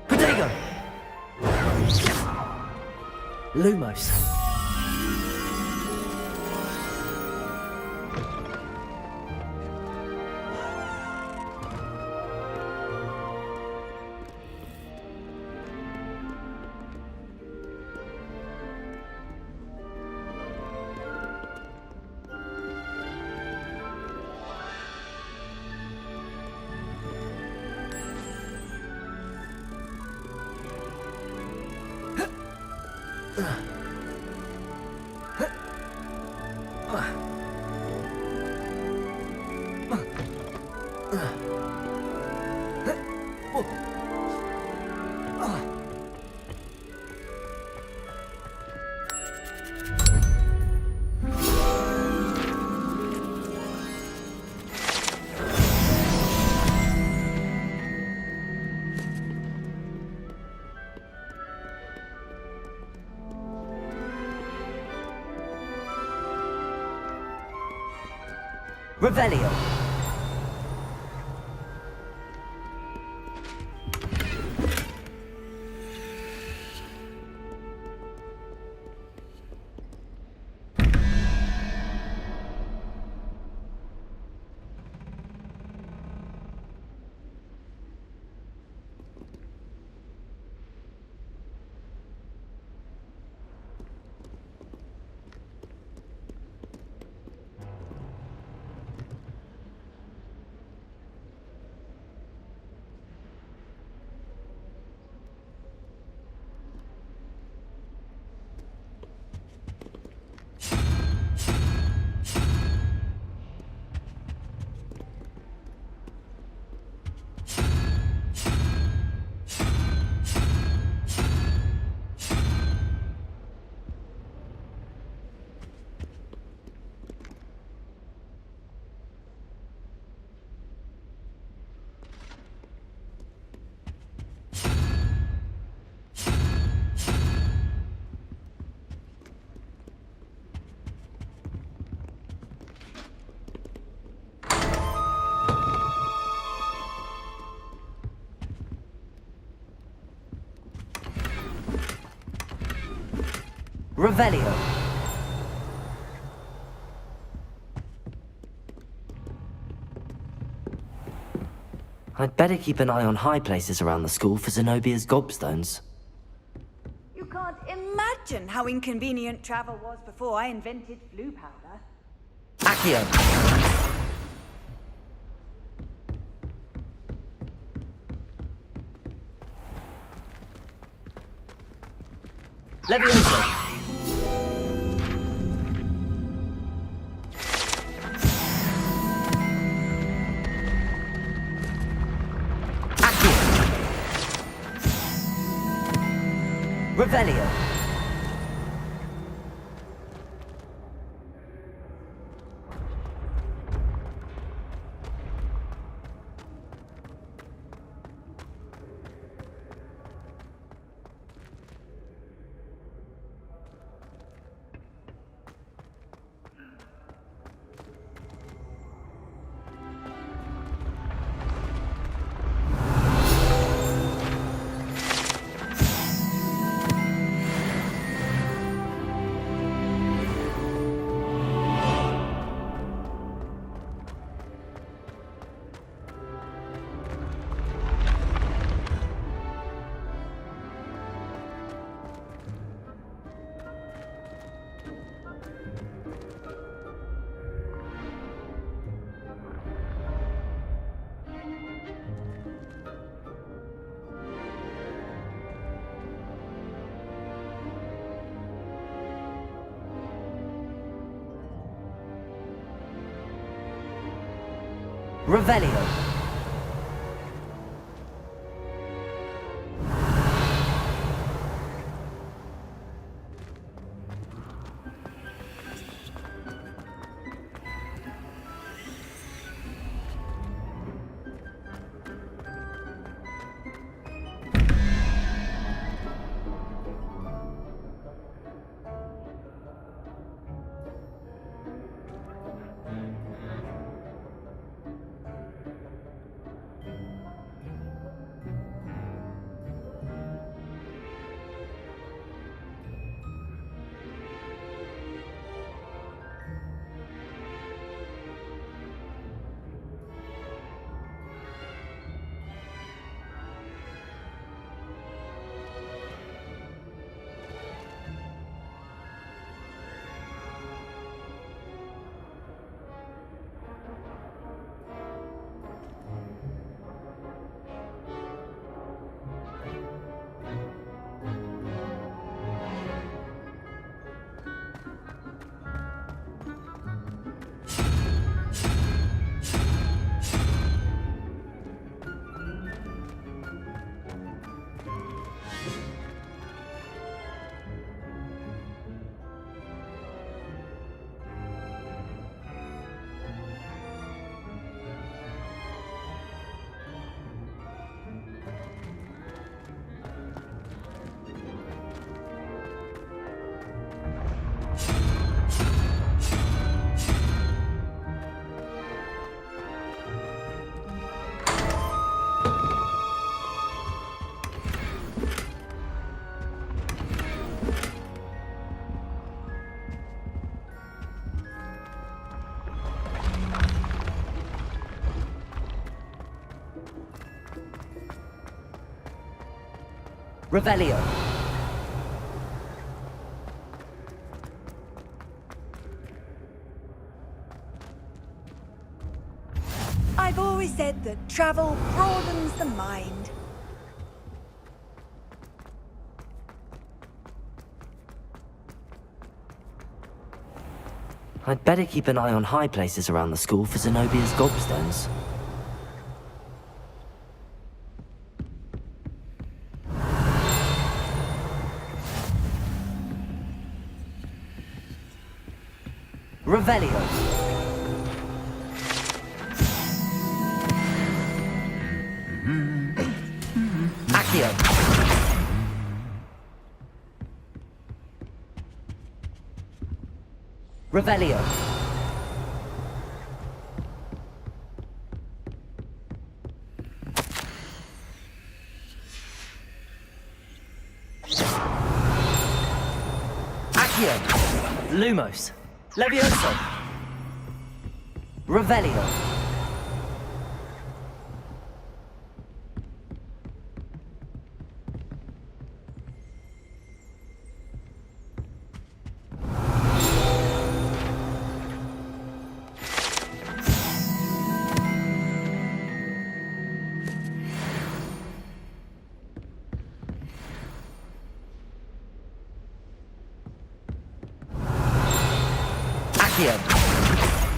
Protego! Lumos. Revelio. Revelio. I'd better keep an eye on high places around the school for Zenobia's gobstones. You can't imagine how inconvenient travel was before I invented blue powder. Accio. Levioso. Revelio. Revelio. Revelio. I've always said that travel broadens the mind. I'd better keep an eye on high places around the school for Zenobia's gobstones. Revelio. Accio. Revelio. Accio. Lumos. Levioso. Revelio.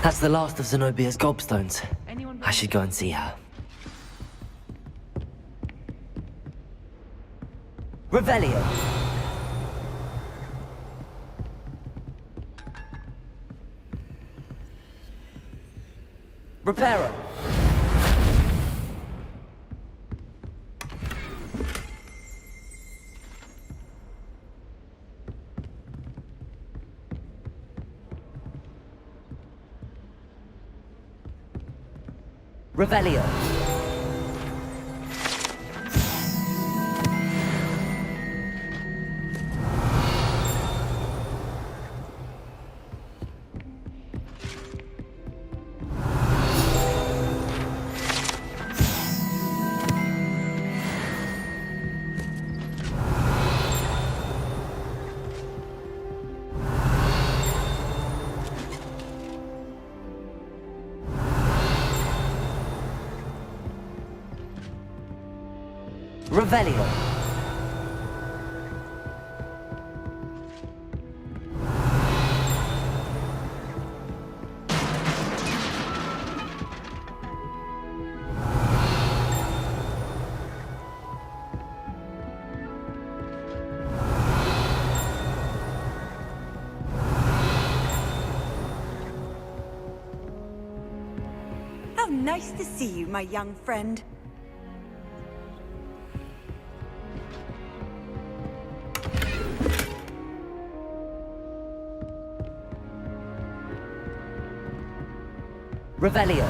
That's the last of Zenobia's gobstones. I should go and see her. Revelio. Reparo. Revelio. Revelio. How nice to see you, my young friend. Revelio.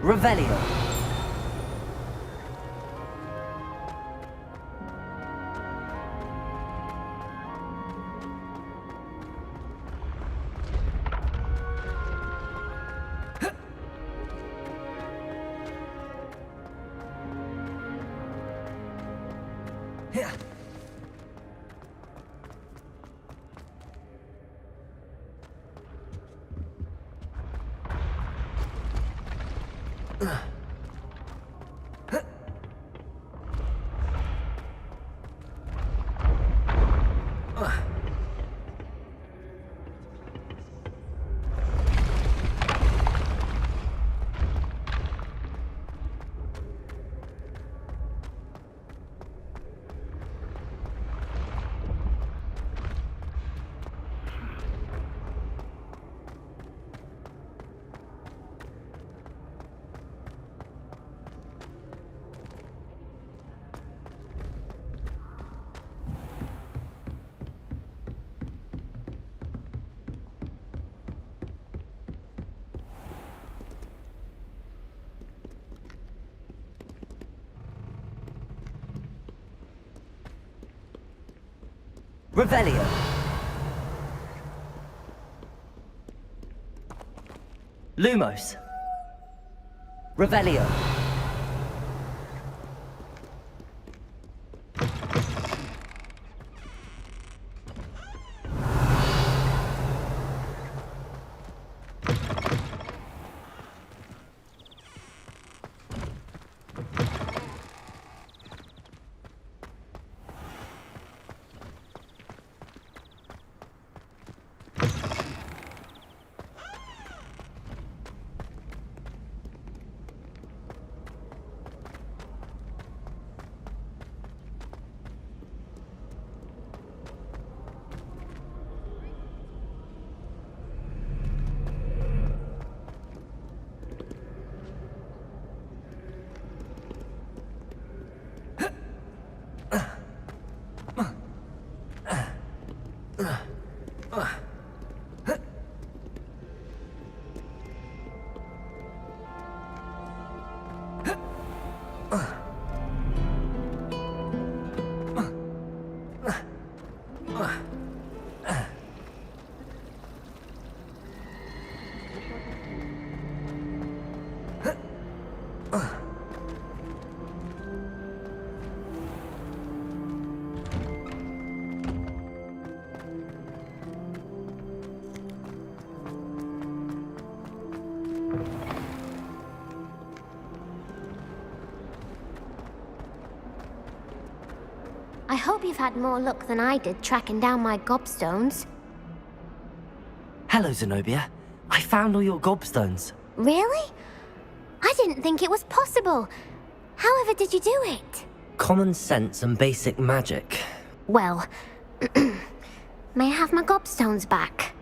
Revelio. Revelio. Lumos. Revelio. I hope you've had more luck than I did tracking down my gobstones. Hello, Zenobia. I found all your gobstones. Really? I didn't think it was possible. However did you do it? Common sense and basic magic. Well, may I have my gobstones back?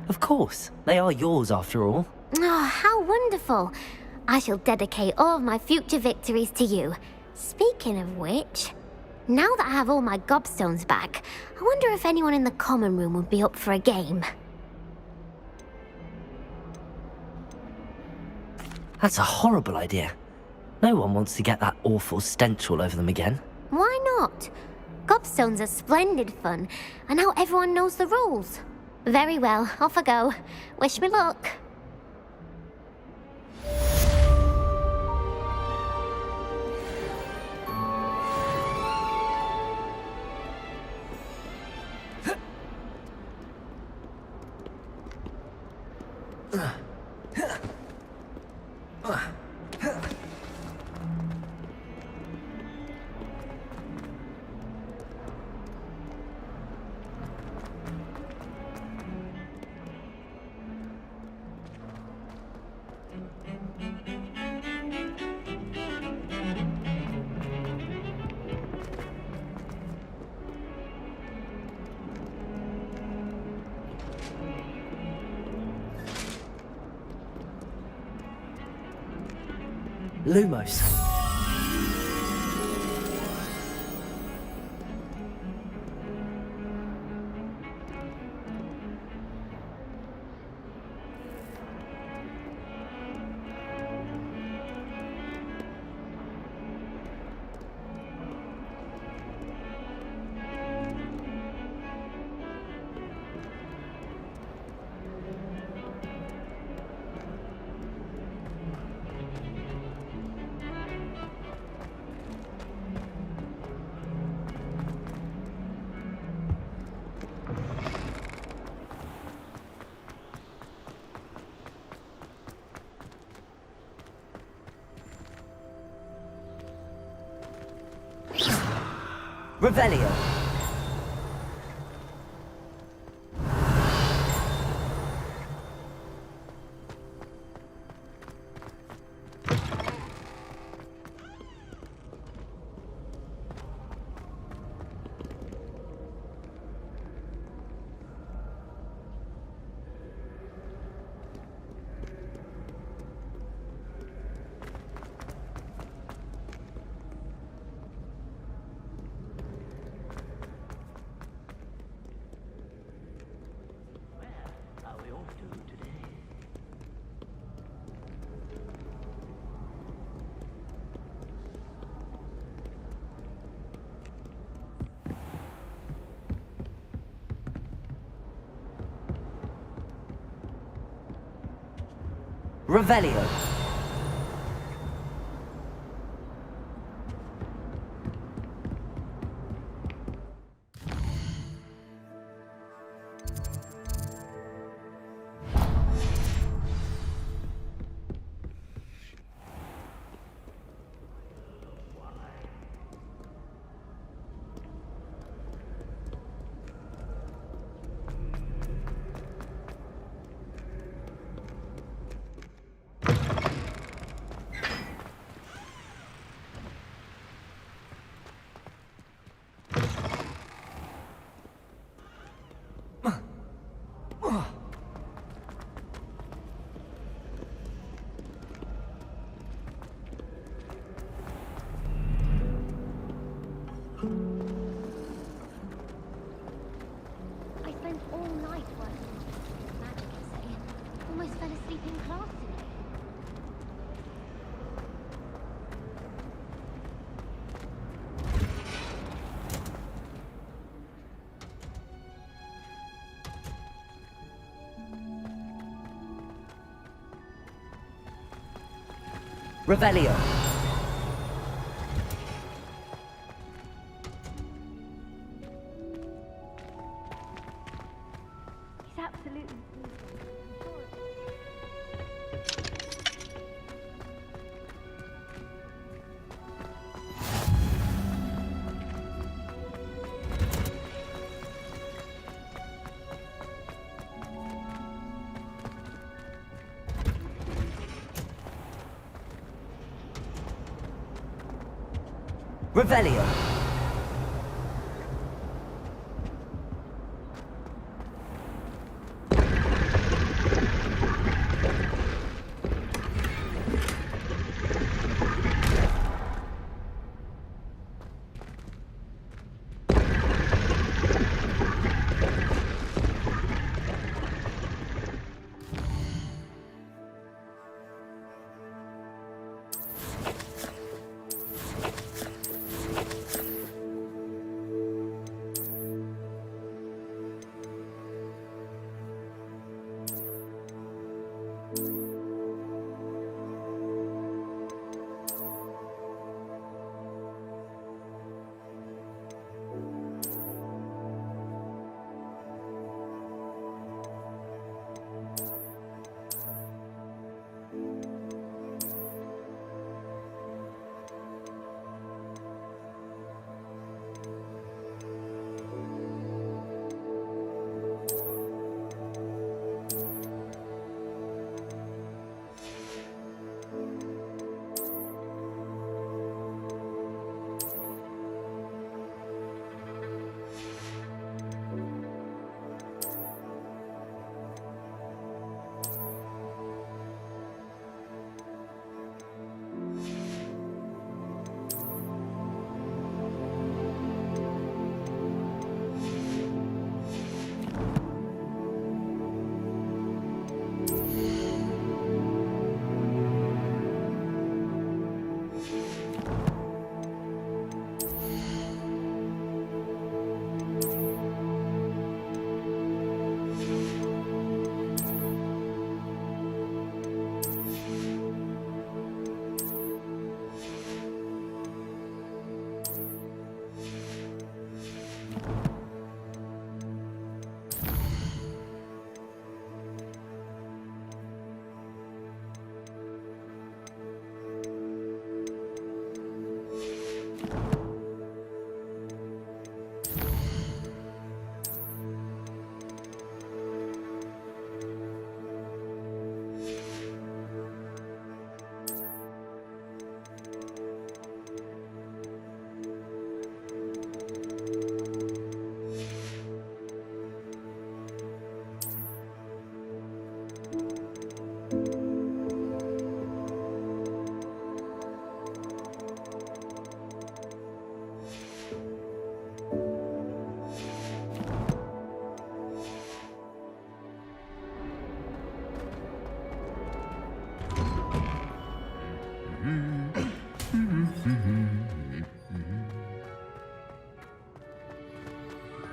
Of course. They are yours after all. Oh, how wonderful. I shall dedicate all of my future victories to you. Speaking of which, now that I have all my gobstones back, I wonder if anyone in the common room would be up for a game. That's a horrible idea. No one wants to get that awful stench all over them again. Why not? Gobstones are splendid fun, and now everyone knows the rules. Very well, off I go. Wish me luck. Lumos. Revelio. Revelio. I spent all night working on magic essay. Almost fell asleep in class today. Revelio. He's absolutely Revelio.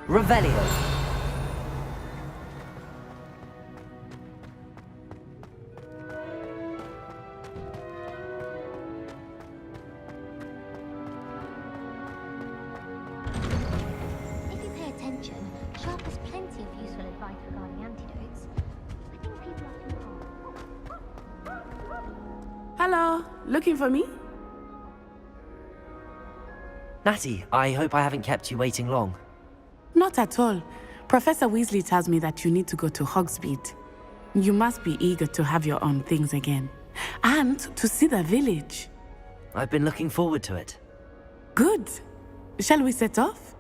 Revelio. mention, Sharp has plenty of useful advice regarding antidotes. I think people are too hard. Hello, looking for me? Natty, I hope I haven't kept you waiting long. Not at all. Professor Weasley tells me that you need to go to Hogsmeade. You must be eager to have your own things again. And to see the village. I've been looking forward to it. Good. Shall we set off?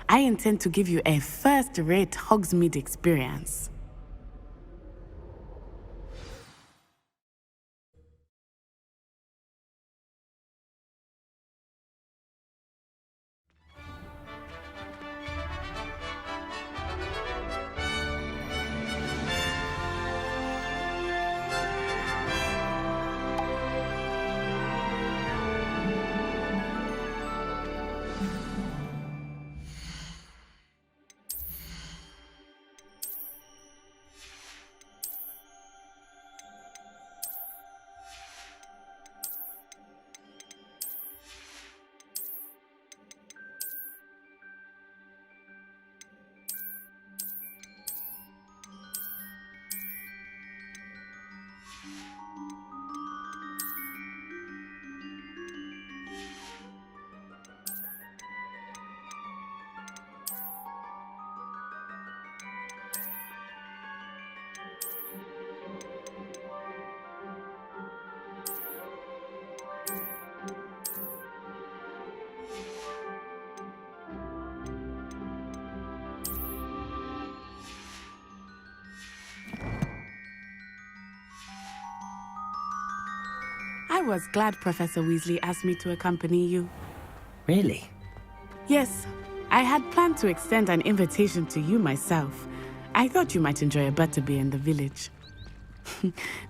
I intend to give you a first-rate Hogsmeade experience. I was glad Professor Weasley asked me to accompany you. Really? Yes, I had planned to extend an invitation to you myself. I thought you might enjoy a butterbeer in the village.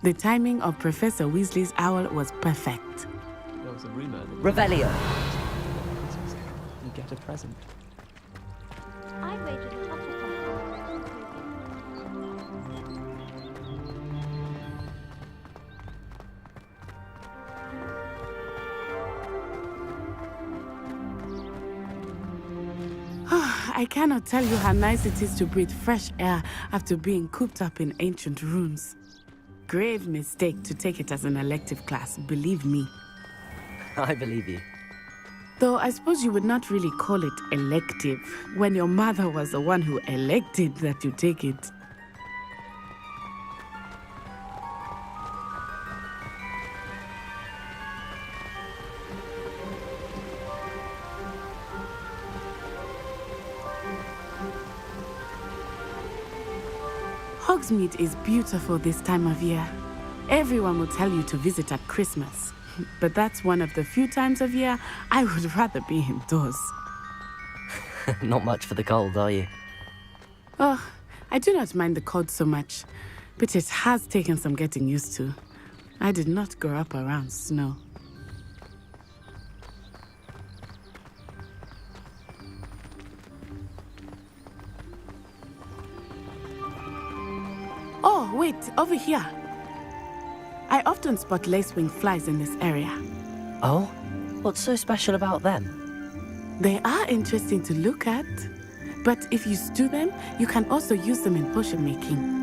The timing of Professor Weasley's owl was perfect. There was a rumor that Revelio. you get a present. I'd wager the I cannot tell you how nice it is to breathe fresh air after being cooped up in ancient rooms. Grave mistake to take it as an elective class, believe me. I believe you. Though I suppose you would not really call it elective when your mother was the one who elected that you take it. Hogsmeade is beautiful this time of year. Everyone will tell you to visit at Christmas, but that's one of the few times of year I would rather be indoors. Not much for the cold, are you? Oh, I do not mind the cold so much, but it has taken some getting used to. I did not grow up around snow. Oh, wait, over here. I often spot lacewing flies in this area. Oh? What's so special about them? They are interesting to look at, but if you stew them, you can also use them in potion making.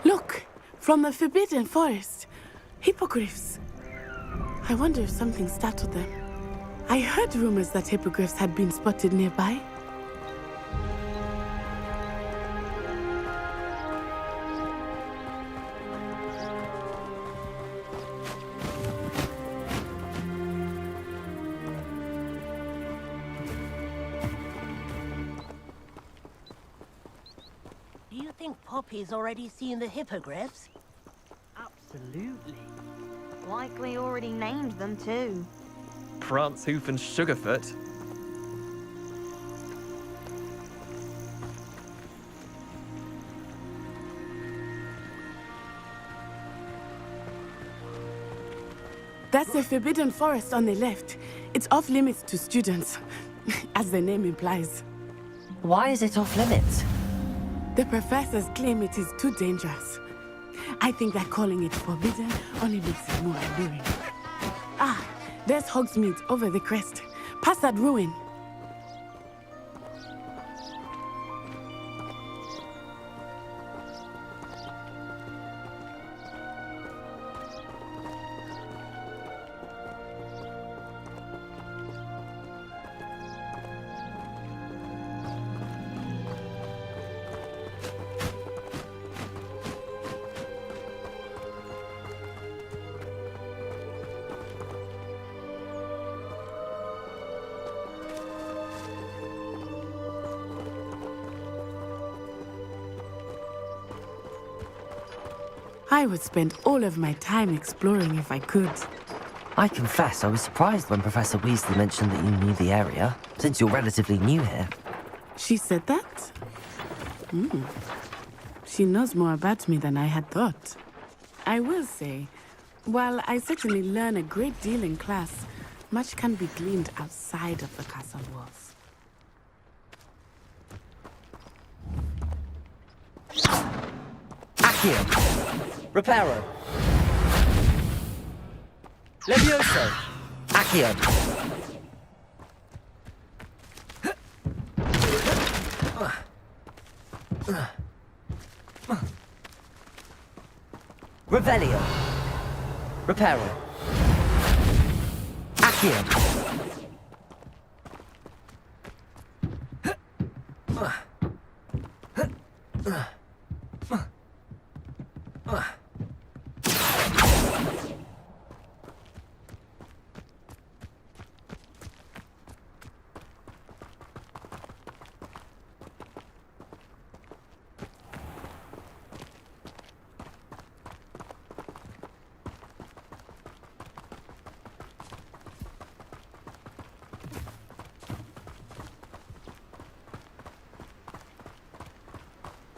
Look, from the Forbidden Forest. Hippogriffs. I wonder if something startled them. I heard rumors that hippogriffs had been spotted nearby. Do you think Poppy's already seen the hippogriffs? Absolutely. Likely already named them too. Prance, Hoof, and Sugarfoot. That's the Forbidden Forest on the left. It's off limits to students, as the name implies. Why is it off limits? The professors claim it is too dangerous. I think that calling it forbidden only makes it more alluring. Ah, there's Hogsmeade over the crest. Past that ruin. I would spend all of my time exploring if I could. I confess I was surprised when Professor Weasley mentioned that you knew the area, since you're relatively new here. She said that? She knows more about me than I had thought. I will say, while I certainly learn a great deal in class, much can be gleaned outside of the castle walls. Accio! Reparo! Levioso! Accio! Revelio! Reparo! Accio!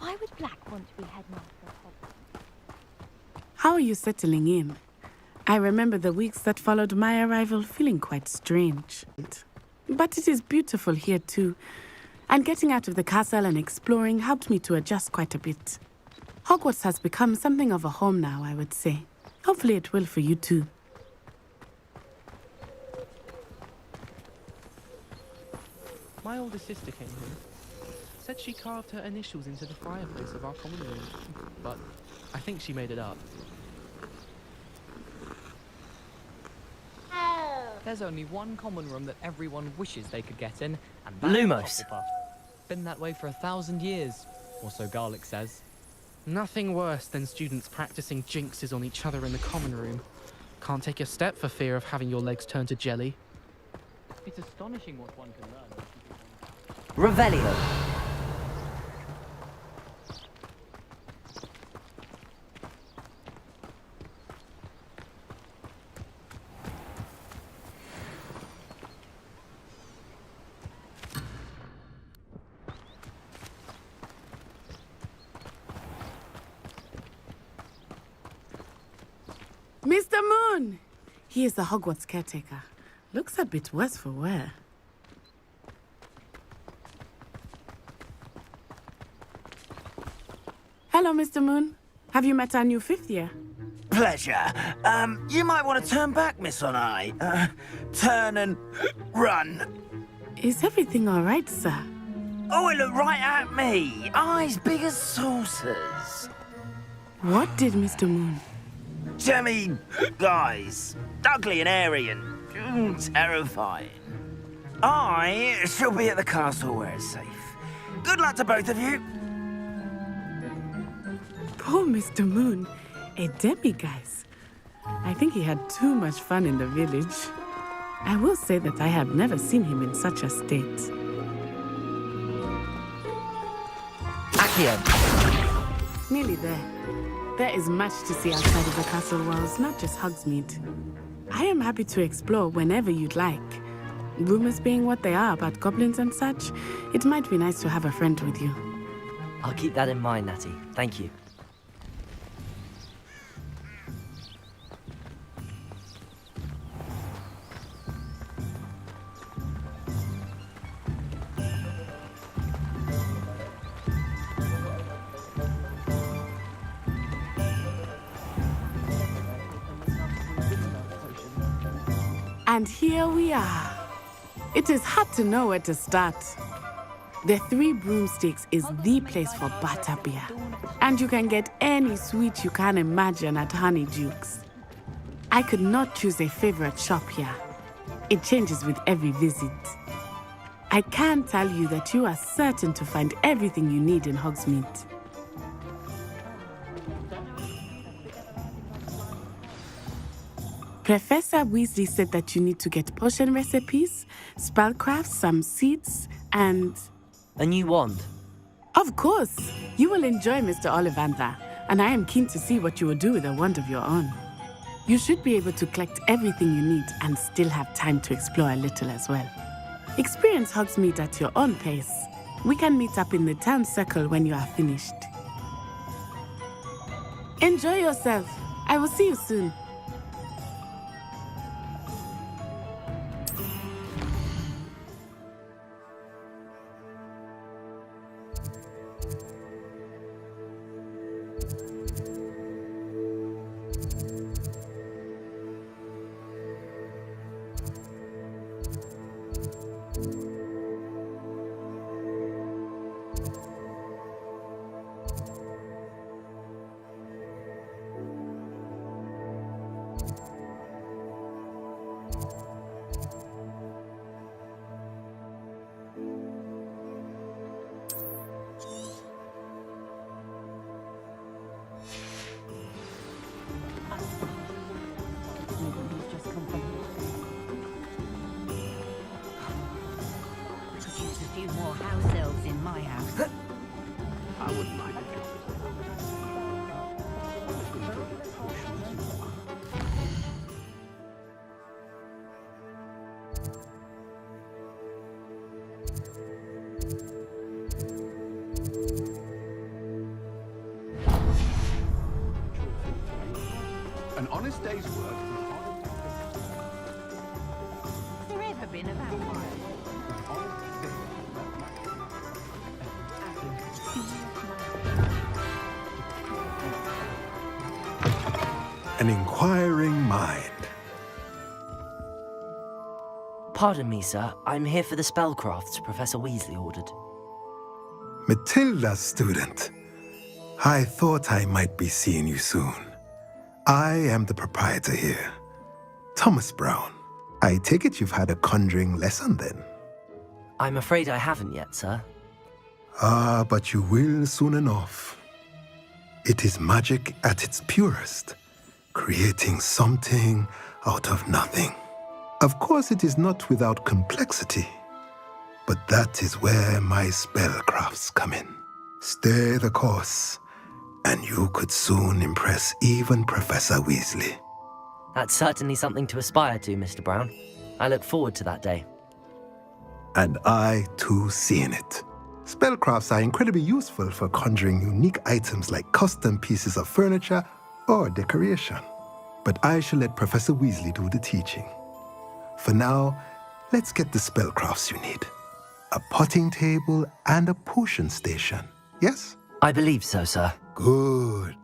Why would Black want to be headmaster of Hogwarts? How are you settling in? I remember the weeks that followed my arrival feeling quite strange. But it is beautiful here too. And getting out of the castle and exploring helped me to adjust quite a bit. Hogwarts has become something of a home now, I would say. Hopefully it will for you too. My older sister came here. Said she carved her initials into the fireplace of our common room, but I think she made it up. There's only one common room that everyone wishes they could get in, and that's Lumos. Hufflepuff. Been that way for 1,000 years, or so Garlic says. Nothing worse than students practicing jinxes on each other in the common room. Can't take a step for fear of having your legs turn to jelly. It's astonishing what one can learn. Revelio! Mr. Moon! He is the Hogwarts caretaker. Looks a bit worse for wear. Hello, Mr. Moon. Have you met our new fifth year? Pleasure. You might want to turn back, Miss Onai. Turn and run. Is everything all right, sir? Oh, it looked right at me. Eyes big as saucers. What did Mr. Moon? Jemmy, guys. Ugly and airy and terrifying. I shall be at the castle where it's safe. Good luck to both of you. Poor Mr. Moon. A demiguise. I think he had too much fun in the village. I will say that I have never seen him in such a state. Accio! Nearly there. There is much to see outside of the castle walls, not just Hogsmeade. I am happy to explore whenever you'd like. Rumors being what they are about goblins and such, it might be nice to have a friend with you. I'll keep that in mind, Natty. Thank you. And here we are. It is hard to know where to start. The Three Broomsticks is the place for butterbeer. And you can get any sweet you can imagine at Honeydukes. I could not choose a favorite shop here. It changes with every visit. I can tell you that you are certain to find everything you need in Hogsmeade. Professor Weasley said that you need to get potion recipes, spellcrafts, some seeds, and... a new wand. Of course! You will enjoy Mr. Ollivander, and I am keen to see what you will do with a wand of your own. You should be able to collect everything you need and still have time to explore a little as well. Experience Hogsmeade at your own pace. We can meet up in the town circle when you are finished. Enjoy yourself. I will see you soon. An honest day's work. Has there ever been a vampire? An inquiring mind. Pardon me, sir. I'm here for the spellcrafts Professor Weasley ordered. Matilda's student. I thought I might be seeing you soon. I am the proprietor here, Thomas Brown. I take it you've had a conjuring lesson then? I'm afraid I haven't yet, sir. Ah, but you will soon enough. It is magic at its purest, creating something out of nothing. Of course, it is not without complexity, but that is where my spellcrafts come in. Stay the course, and you could soon impress even Professor Weasley. That's certainly something to aspire to, Mr. Brown. I look forward to that day. And I, too, seeing it. Spellcrafts are incredibly useful for conjuring unique items like custom pieces of furniture or decoration. But I shall let Professor Weasley do the teaching. For now, let's get the spellcrafts you need. A potting table and a potion station, yes? I believe so, sir. Good.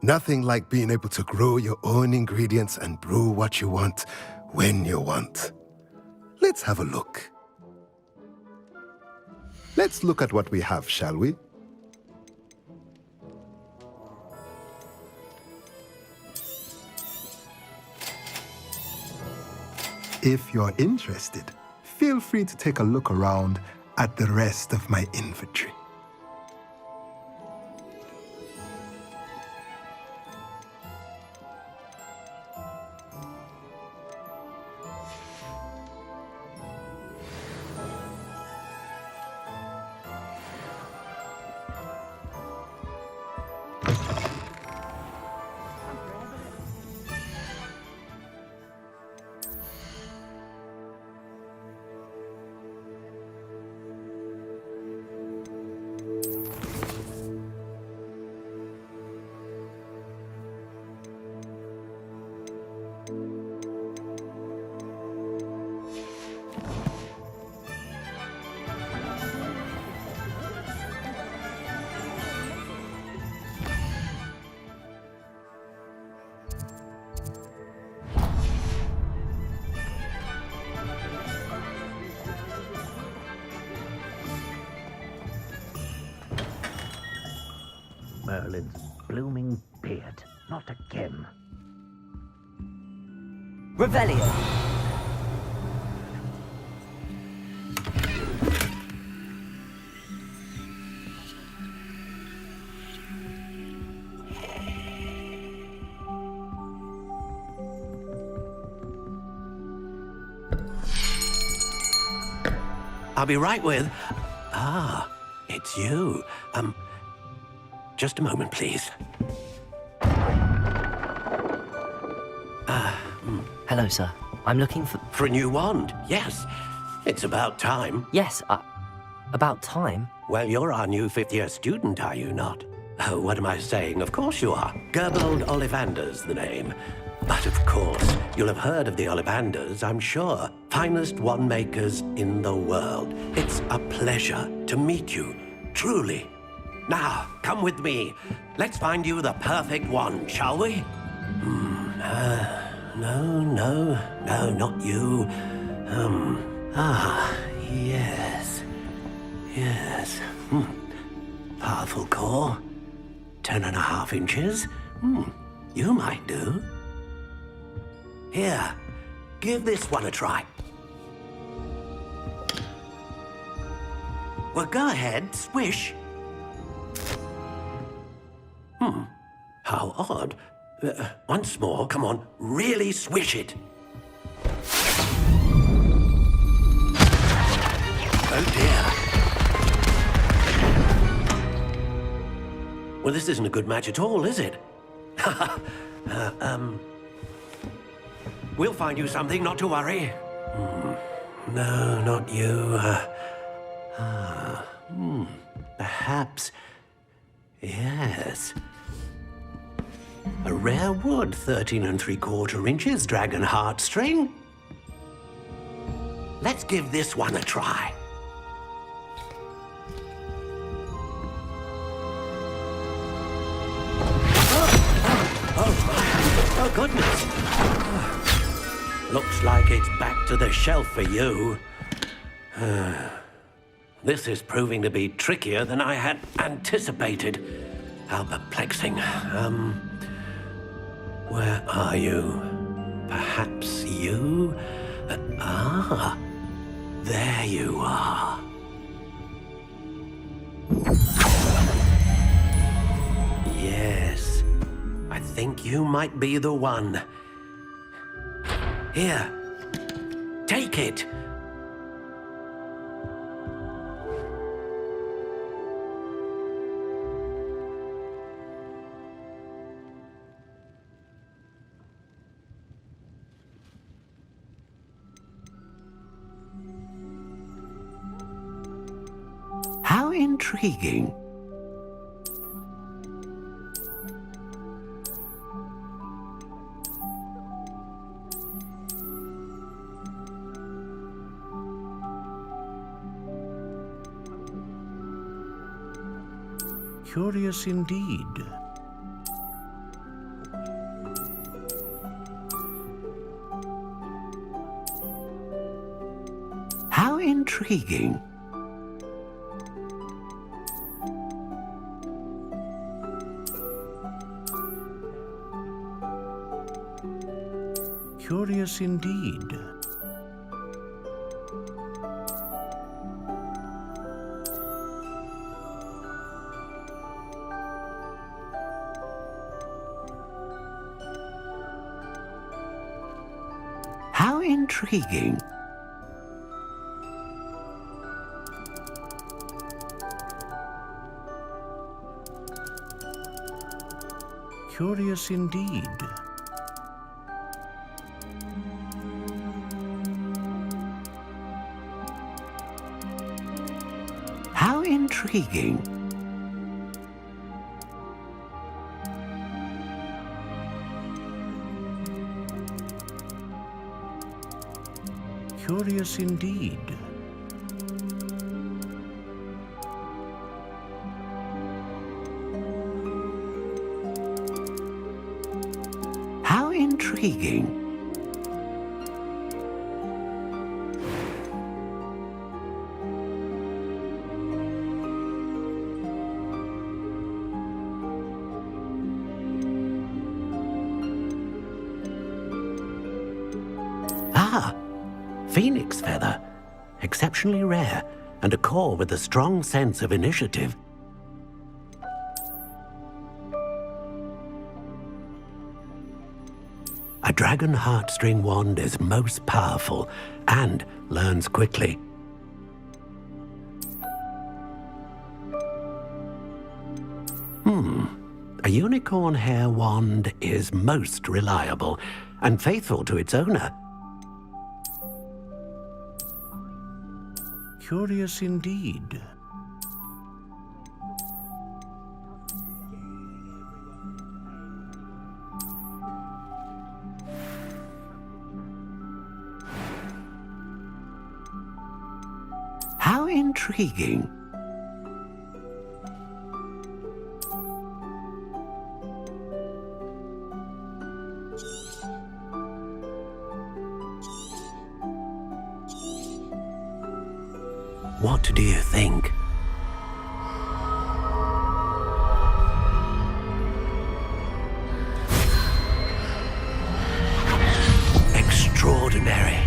Nothing like being able to grow your own ingredients and brew what you want when you want. Let's have a look. Let's look at what we have, shall we? If you're interested, feel free to take a look around at the rest of my inventory. Merlin's blooming beard. Not again. Revelio. I'll be right with... Ah, it's you. Just a moment, please. Hello, sir. I'm looking for... For a new wand, yes. It's about time. Yes, about time? Well, you're our new fifth-year student, are you not? Oh, what am I saying? Of course you are. Gerbold Ollivander's the name. But of course, you'll have heard of the Ollivanders, I'm sure. Finest wand makers in the world. It's a pleasure to meet you, truly. Now, come with me. Let's find you the perfect wand, shall we? No, not you. Yes. Powerful core. 10.5 inches. You might do. Here, give this one a try. Well, go ahead, swish. How odd. Once more, come on, really swish it. Oh dear. Well, this isn't a good match at all, is it? We'll find you something, not to worry. No, not you. Perhaps... Yes. A rare wood, 13 3/4 inches, dragon heartstring. Let's give this one a try. Oh, goodness. Looks like it's back to the shelf for you. This is proving to be trickier than I had anticipated. How perplexing. Where are you? Perhaps you? There you are. Yes, I think you might be the one. Here, take it. How intriguing. Curious indeed. How intriguing. Curious indeed. How intriguing. Curious indeed. How intriguing. Curious indeed. How intriguing. Ah, phoenix feather. Exceptionally rare, and a core with a strong sense of initiative. A dragon heartstring wand is most powerful and learns quickly. A unicorn hair wand is most reliable and faithful to its owner. Curious indeed. How intriguing. What do you think? Extraordinary.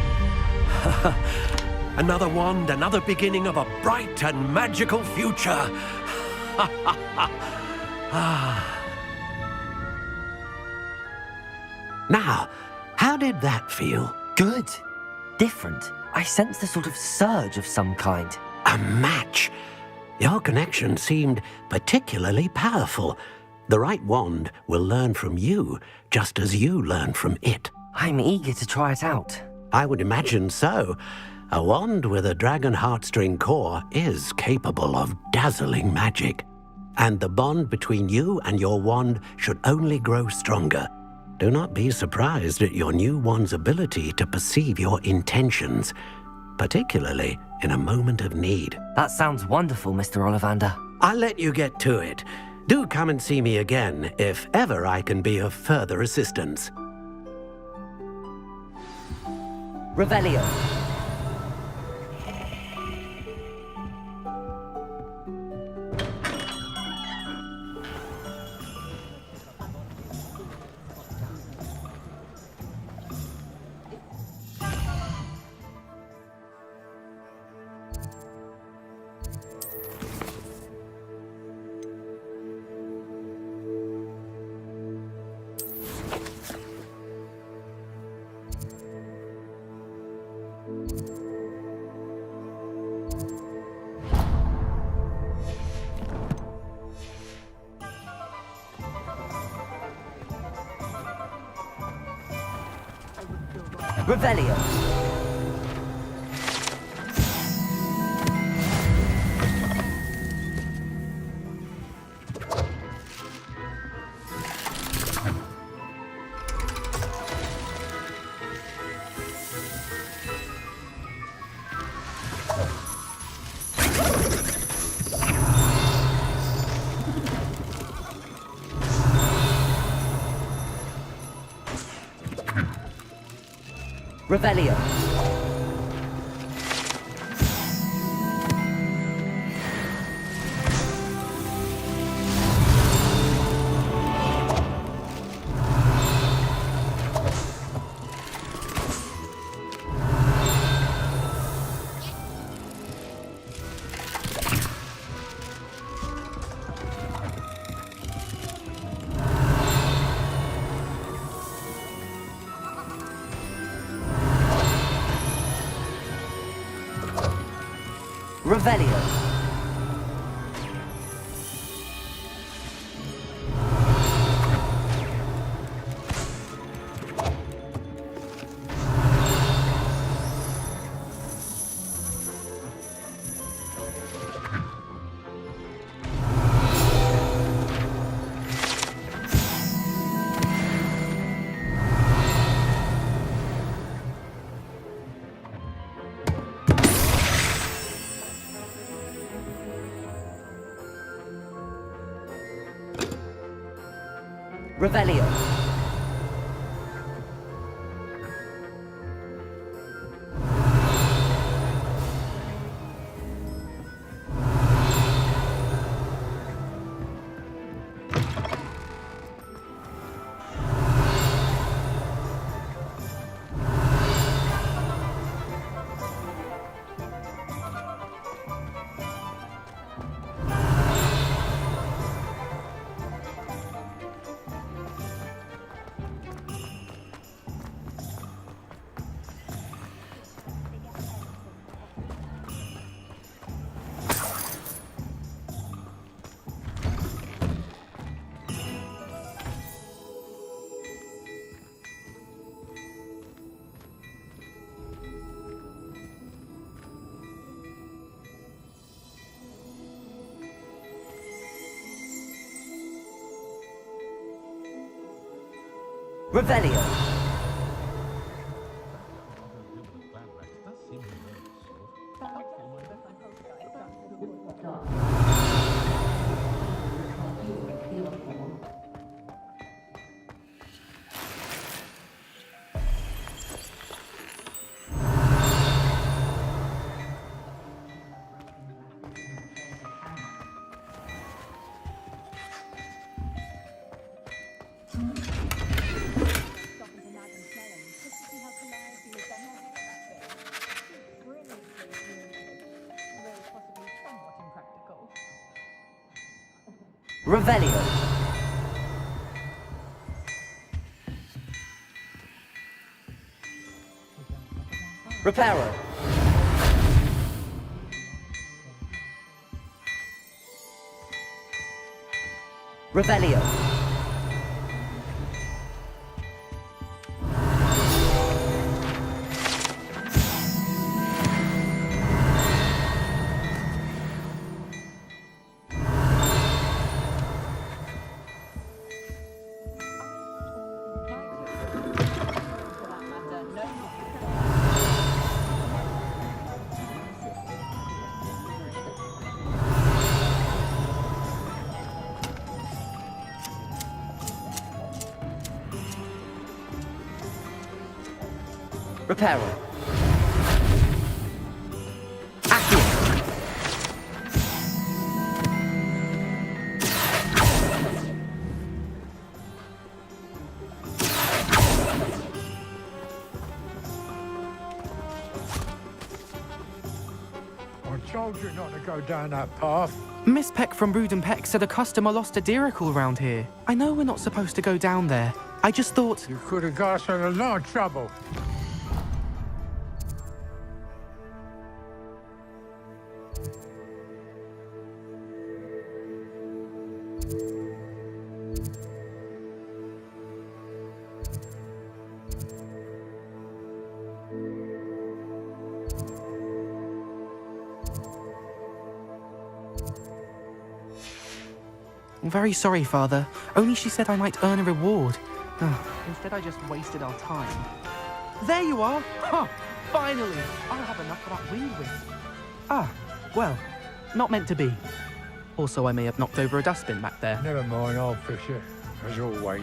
Another wand, another beginning of a bright and magical future. Now, how did that feel? Good. Different. I sensed a sort of surge of some kind. A match. Your connection seemed particularly powerful. The right wand will learn from you, just as you learn from it. I'm eager to try it out. I would imagine so. A wand with a dragon heartstring core is capable of dazzling magic. And the bond between you and your wand should only grow stronger. Do not be surprised at your new wand's ability to perceive your intentions, particularly in a moment of need. That sounds wonderful, Mr. Ollivander. I'll let you get to it. Do come and see me again if ever I can be of further assistance. Revelio. Revelio. Revelio. Revelio. Revelio. Revelio. Revelio. Reparo. Revelio. Reparo. Accio. I told you not to go down that path. Miss Peck from Brood and Peck said a customer lost a deeracle around here. I know we're not supposed to go down there. I just thought... You could have got us in a lot of trouble. I'm very sorry, Father. Only she said I might earn a reward. Instead, I just wasted our time. There you are! Huh! Finally! I'll have enough for that wind whisk. Ah, well, not meant to be. Also, I may have knocked over a dustbin back there. Never mind, I'll fix it, as always.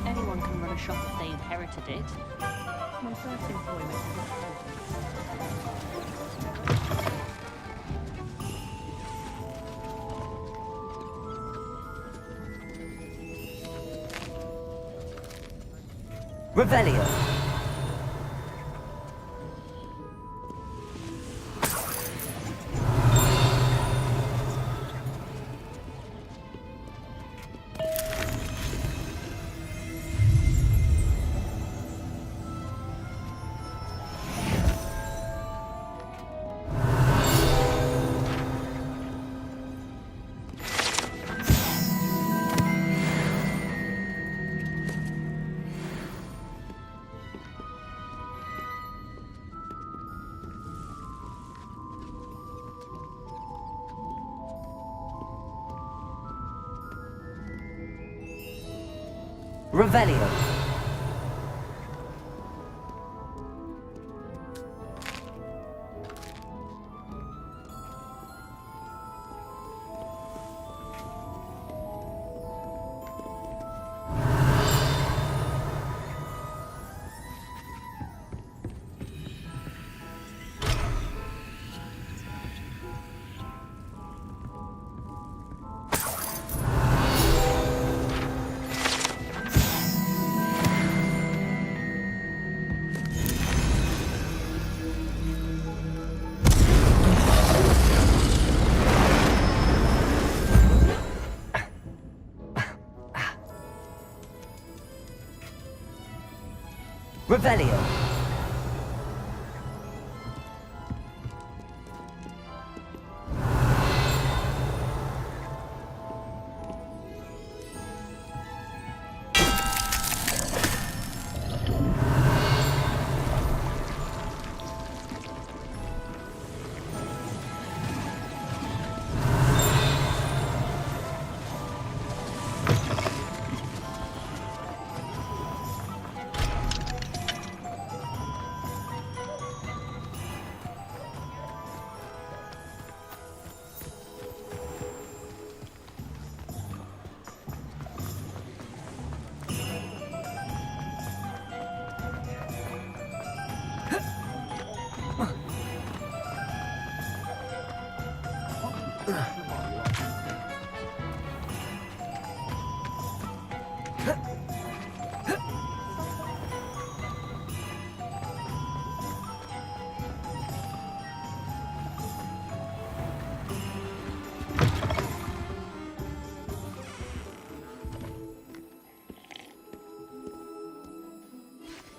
Anyone can run a shop if they inherited it. My first employment Revelio. Revelio. Revelio.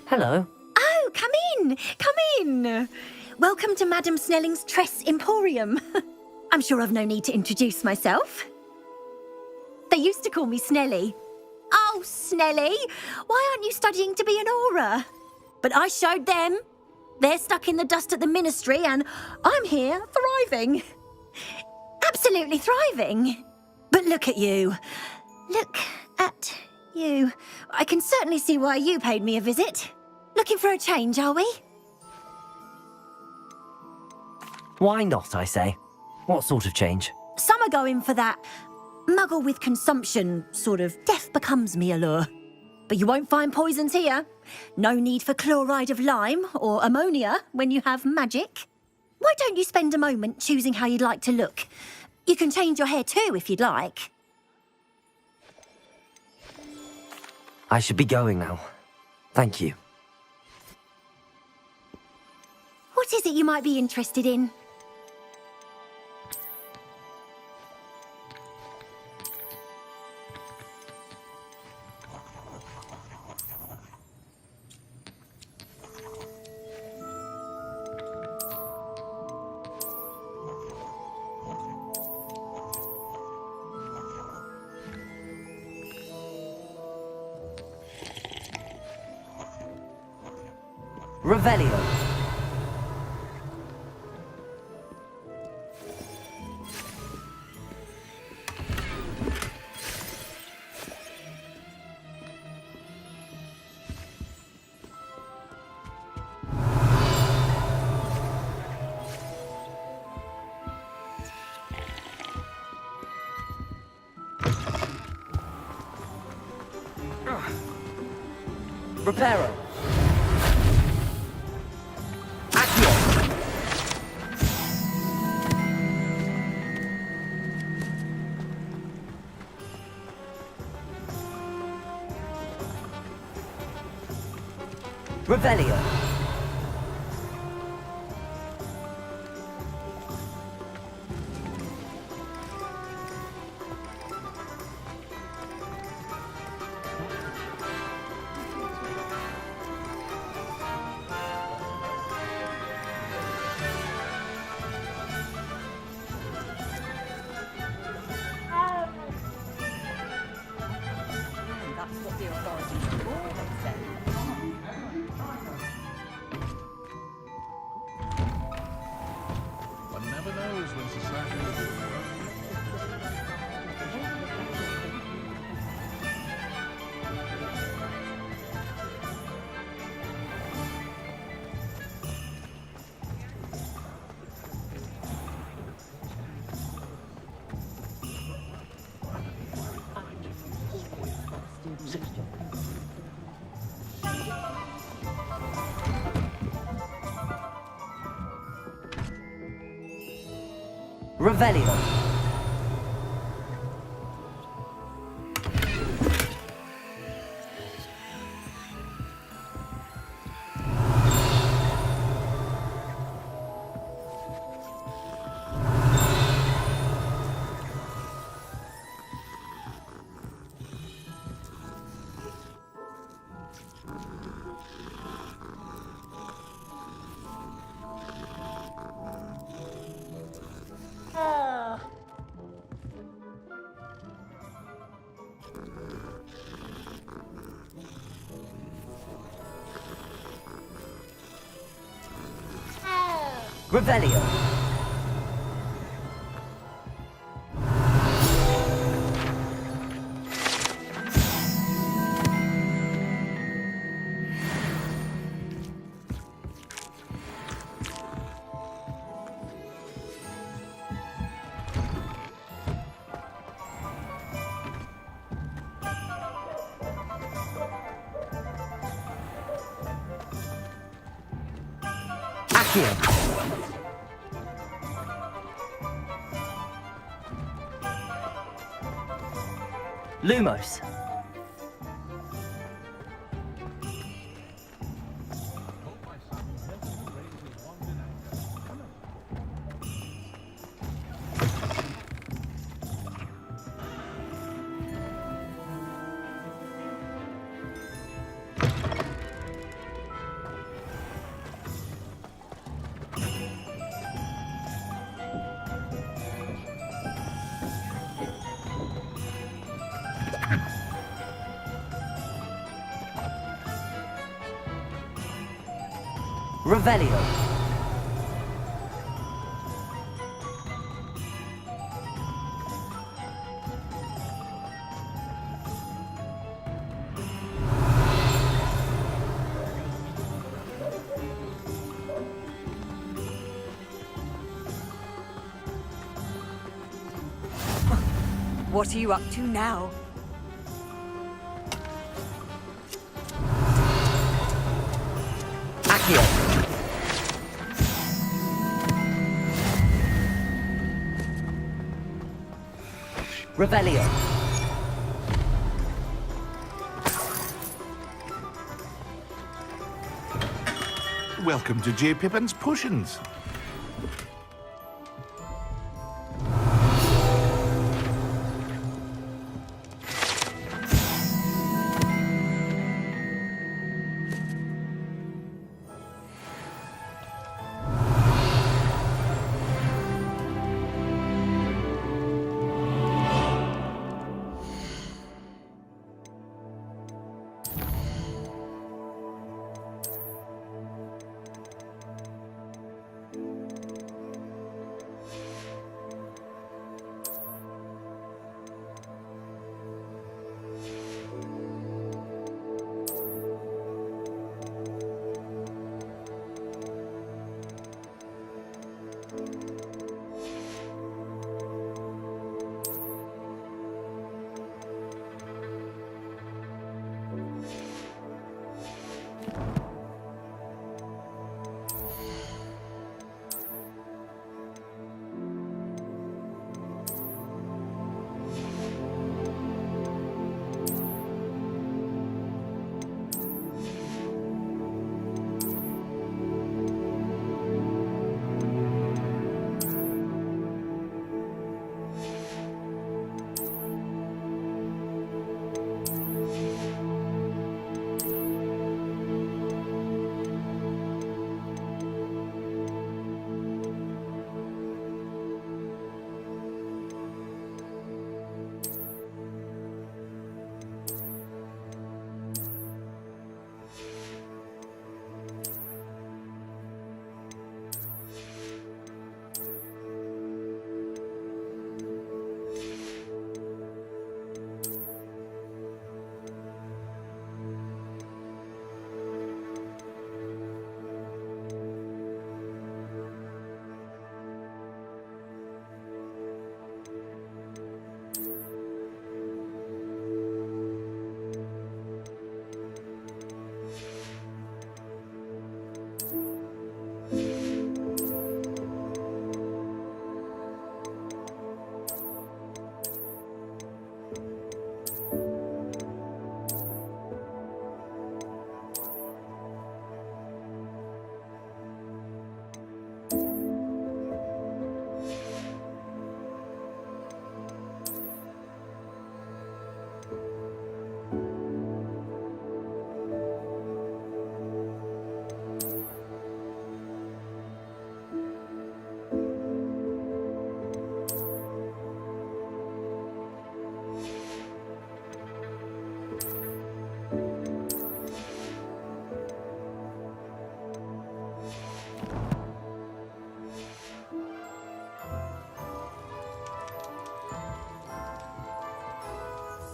Hello. Oh, come in! Come in! Welcome to Madame Snelling's Tress Emporium. I'm sure I've no need to introduce myself. They used to call me Snelly. Oh, Snelly, why aren't you studying to be an aura? But I showed them. They're stuck in the dust at the ministry and I'm here thriving. Absolutely thriving. But look at you. Look at you. I can certainly see why you paid me a visit. Looking for a change, are we? Why not, I say? What sort of change? Some are going for that muggle with consumption, sort of death becomes me allure. But you won't find poisons here. No need for chloride of lime or ammonia when you have magic. Why don't you spend a moment choosing how you'd like to look? You can change your hair too if you'd like. I should be going now. Thank you. What is it you might be interested in? Revelio. Reparo. Revelio. That's what the authorities always say. One never knows when society will be around. Revelio. Revelio. Accio. Lumos. Revelio. What are you up to now? Accio. Revelio. Welcome to J. Pippin's Potions.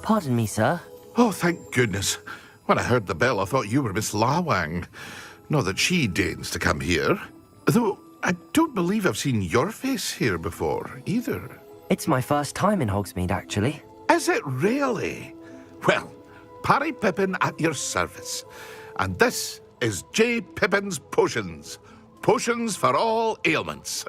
Pardon me, sir. Oh, thank goodness. When I heard the bell, I thought you were Miss Lawang. Not that she deigns to come here. Though, I don't believe I've seen your face here before, either. It's my first time in Hogsmeade, actually. Is it really? Well, Parry Pippin at your service. And this is J. Pippin's Potions. Potions for all ailments.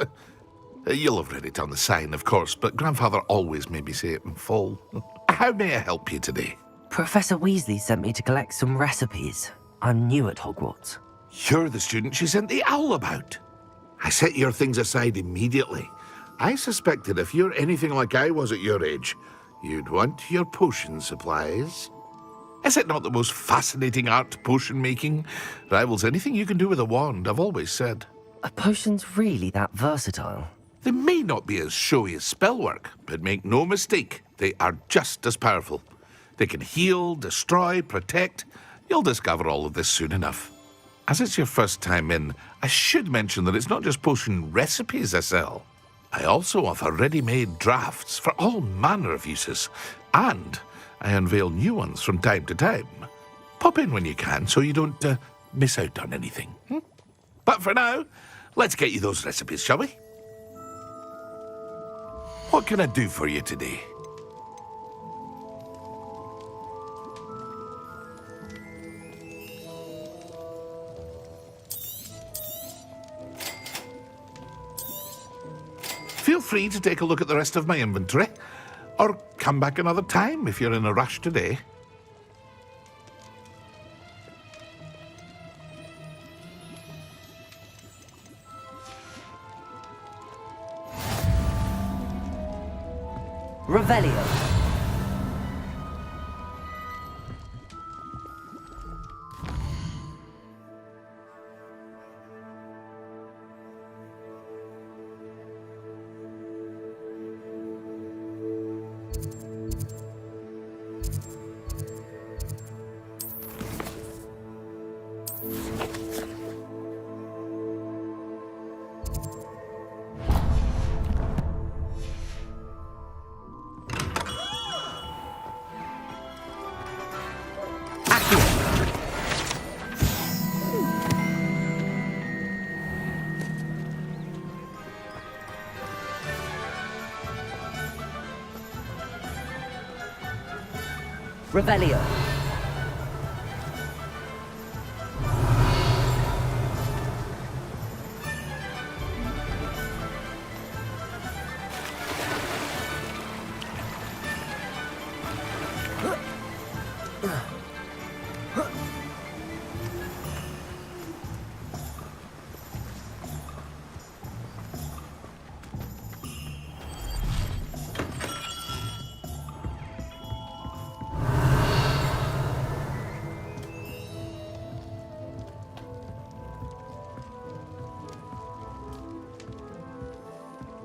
You'll have read it on the sign, of course, but Grandfather always made me say it in full. How may I help you today? Professor Weasley sent me to collect some recipes. I'm new at Hogwarts. You're the student she sent the owl about. I set your things aside immediately. I suspected if you're anything like I was at your age, you'd want your potion supplies. Is it not the most fascinating art, potion making? Rivals anything you can do with a wand, I've always said. Are potions really that versatile? They may not be as showy as spellwork, but make no mistake, they are just as powerful. They can heal, destroy, protect. You'll discover all of this soon enough. As it's your first time in, I should mention that it's not just potion recipes I sell. I also offer ready-made drafts for all manner of uses, and I unveil new ones from time to time. Pop in when you can so you don't miss out on anything. But for now, let's get you those recipes, shall we? What can I do for you today? Feel free to take a look at the rest of my inventory, or come back another time if you're in a rush today. Revelio. Revelio.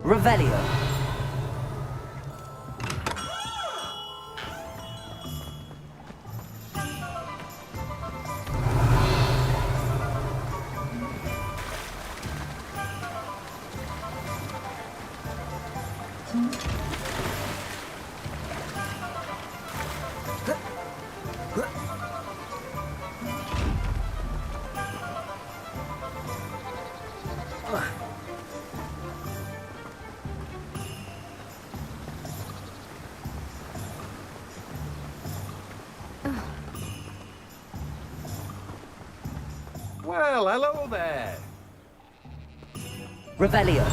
Revelio. Well, hello there. Revelio.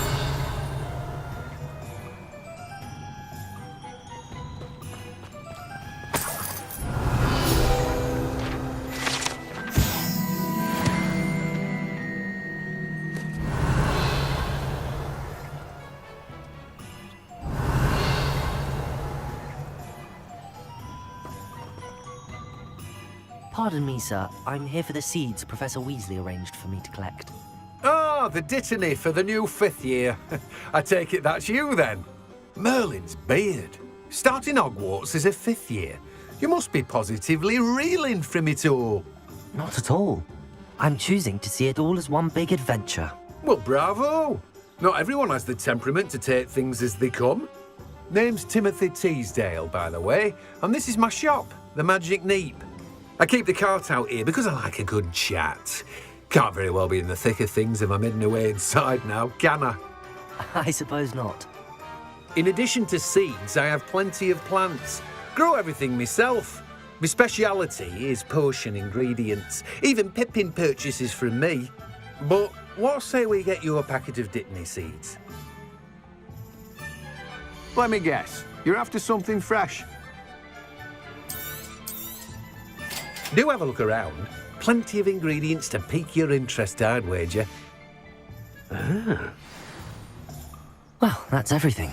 Pardon me, sir. I'm here for the seeds Professor Weasley arranged for me to collect. Ah, the dittany for the new 5th year. I take it that's you, then. Merlin's beard. Starting Hogwarts as a 5th year. You must be positively reeling from it all. Not at all. I'm choosing to see it all as one big adventure. Well, bravo. Not everyone has the temperament to take things as they come. Name's Timothy Teasdale, by the way, and this is my shop, the Magic Neep. I keep the cart out here because I like a good chat. Can't very well be in the thick of things if I'm hidden away inside now, can I? I suppose not. In addition to seeds, I have plenty of plants. Grow everything myself. My speciality is potion ingredients. Even Pippin purchases from me. But what say we get you a packet of Dittany seeds? Let me guess. You're after something fresh. Do have a look around. Plenty of ingredients to pique your interest, I'd wager. Ah. Well, that's everything.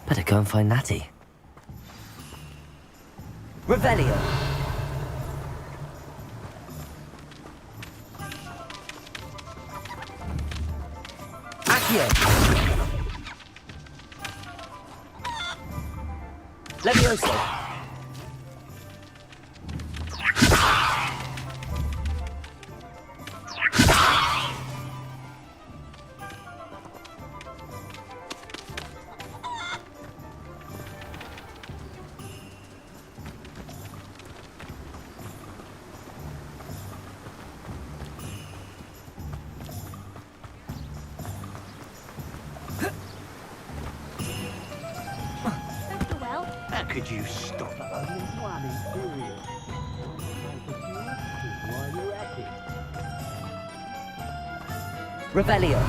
Better go and find Natty. Revelio. Accio. Levioso. How could you stop only one Imperial? While you're at it. Revelio.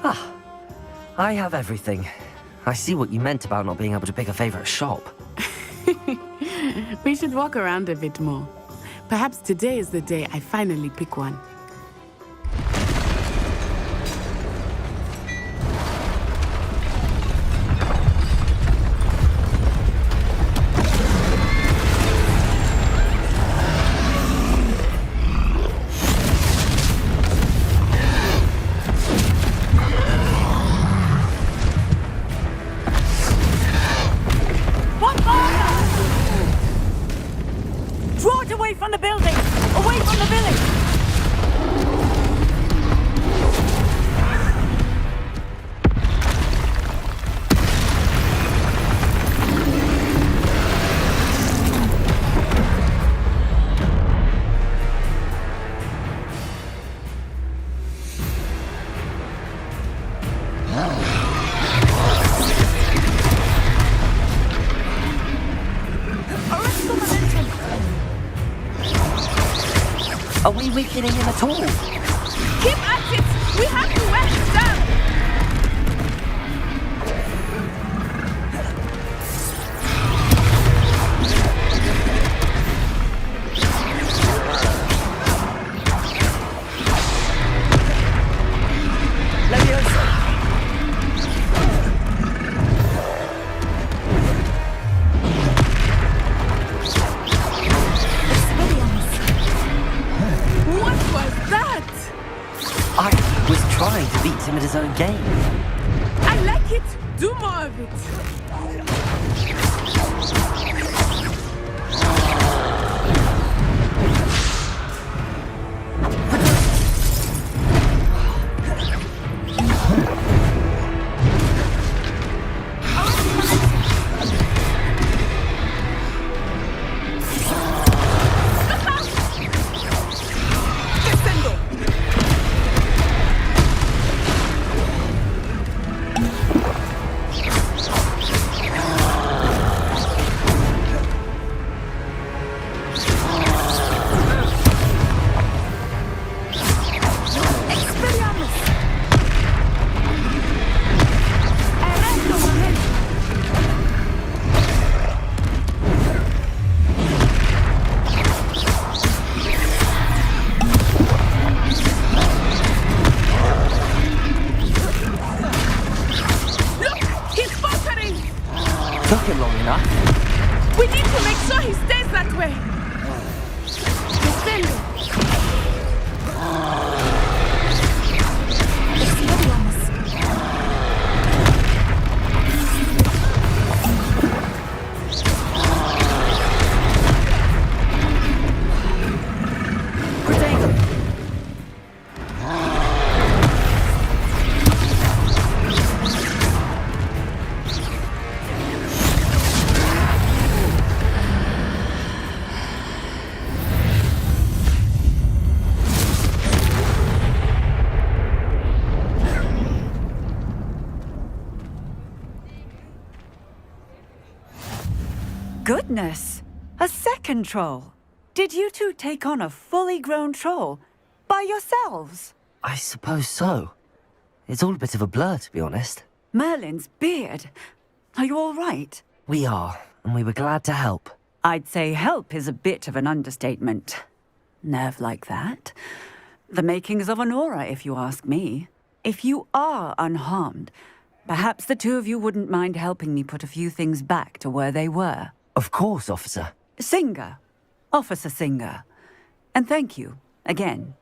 Ah, I have everything. I see what you meant about not being able to pick a favorite shop. We should walk around a bit more. Perhaps today is the day I finally pick one. Draw it away from the building! Away from the village! Are we weakening him at all? Keep at it! We have to wear it down! I was trying to beat him at his own game. I like it. Do more of it. Took him long enough. We need to make sure he stays that way. Descending. Expelliarmus. Goodness! A second troll! Did you two take on a fully grown troll? By yourselves? I suppose so. It's all a bit of a blur, to be honest. Merlin's beard. Are you all right? We are, and we were glad to help. I'd say help is a bit of an understatement. Nerve like that. The makings of an aura, if you ask me. If you are unharmed, perhaps the two of you wouldn't mind helping me put a few things back to where they were. Of course, officer. Singer. Officer Singer. And thank you, again.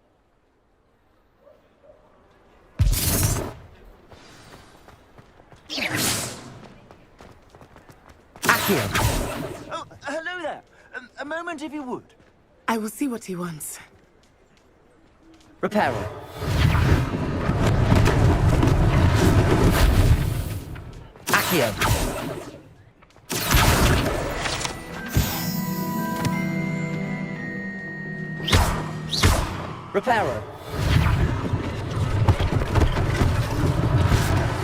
Accio! Oh, hello there. A moment if you would. I will see what he wants. Reparo. Accio. Reparo.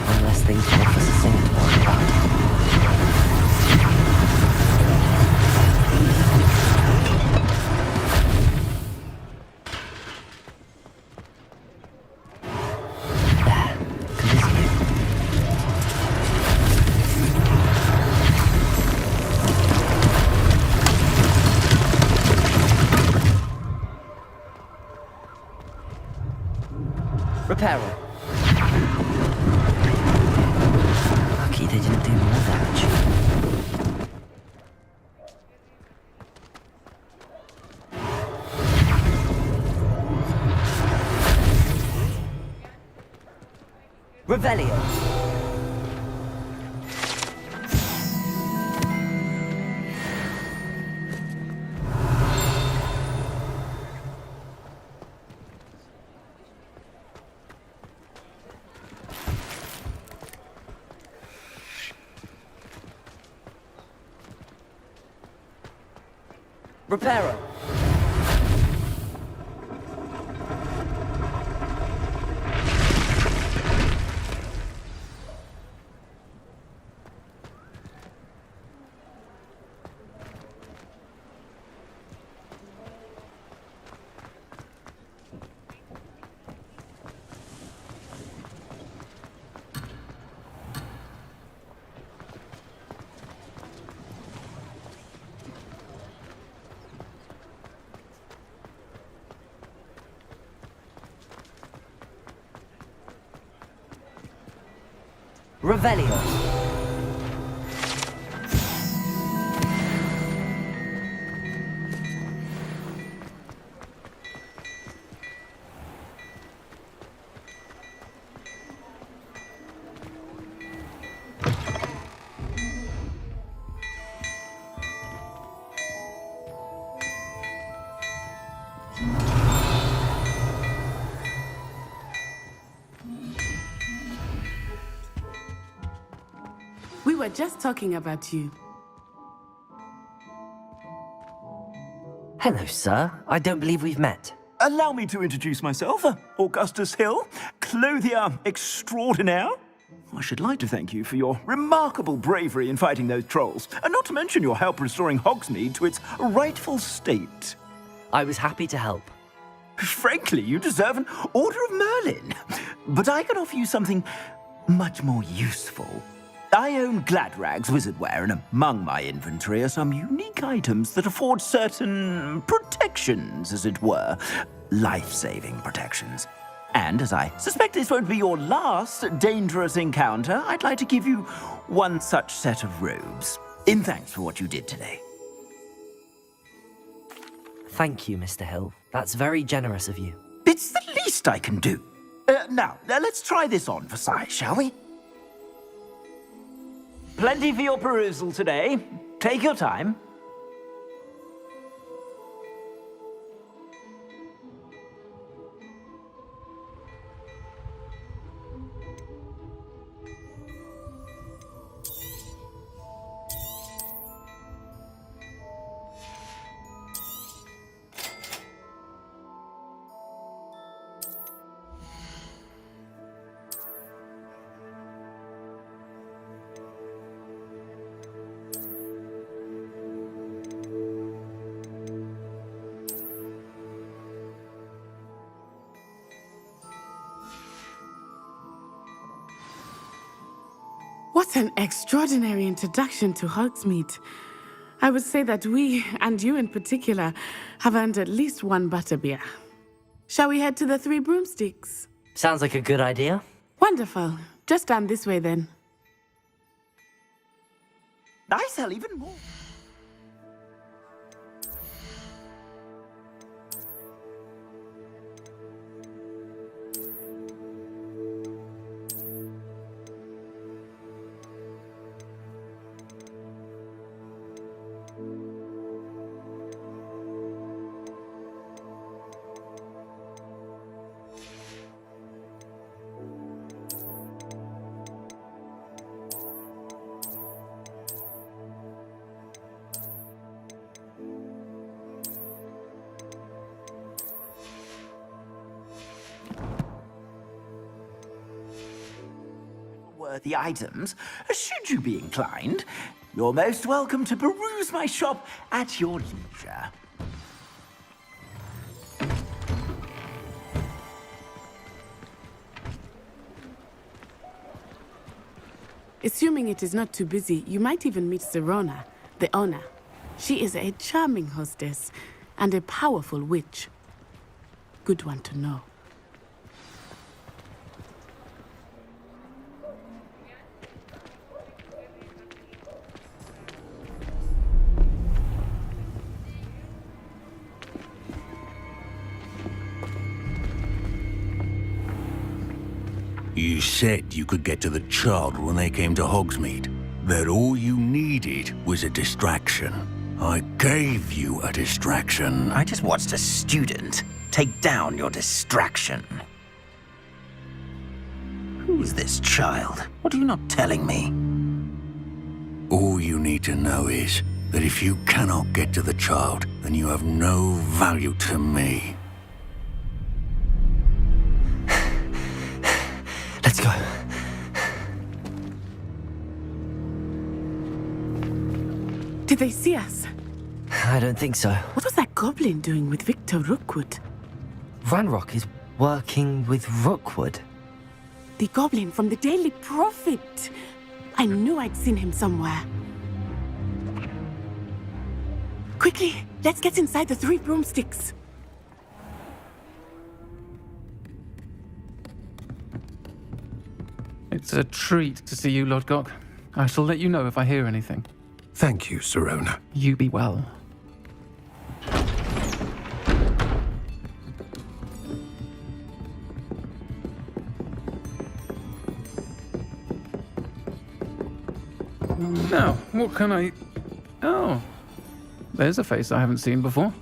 One less thing for Officer Singer to worry about. Reparo. Lucky they didn't do more damage. Revelio. Reparo. Revelio. We were just talking about you. Hello, sir. I don't believe we've met. Allow me to introduce myself, Augustus Hill, clothier extraordinaire. I should like to thank you for your remarkable bravery in fighting those trolls, and not to mention your help restoring Hogsmeade to its rightful state. I was happy to help. Frankly, you deserve an Order of Merlin. But I can offer you something much more useful. I own Gladrag's wizardware, and among my inventory are some unique items that afford certain protections, as it were. Life-saving protections. And as I suspect this won't be your last dangerous encounter, I'd like to give you one such set of robes, in thanks for what you did today. Thank you, Mr. Hill. That's very generous of you. It's the least I can do. Now, let's try this on for size, shall we? Plenty for your perusal today. Take your time. What an extraordinary introduction to Hogsmeade. I would say that we, and you in particular, have earned at least one butterbeer. Shall we head to the Three Broomsticks? Sounds like a good idea. Wonderful. Just down this way then. I sell even more. Worthy items, should you be inclined, you're most welcome to peruse my shop at your leisure. Assuming it is not too busy, you might even meet Serona, the owner. She is a charming hostess and a powerful witch. Good one to know. You said you could get to the child when they came to Hogsmeade. That all you needed was a distraction. I gave you a distraction. I just watched a student take down your distraction. Who is this child? What are you not telling me? All you need to know is that if you cannot get to the child, then you have no value to me. Let's go. Did they see us? I don't think so. What was that goblin doing with Victor Rookwood? Ranrock is working with Rookwood. The goblin from the Daily Prophet. I knew I'd seen him somewhere. Quickly, let's get inside the Three Broomsticks. It's a treat to see you, Lodgok. I shall let you know if I hear anything. Thank you, Serona. You be well. Now, what can I... Oh, there's a face I haven't seen before.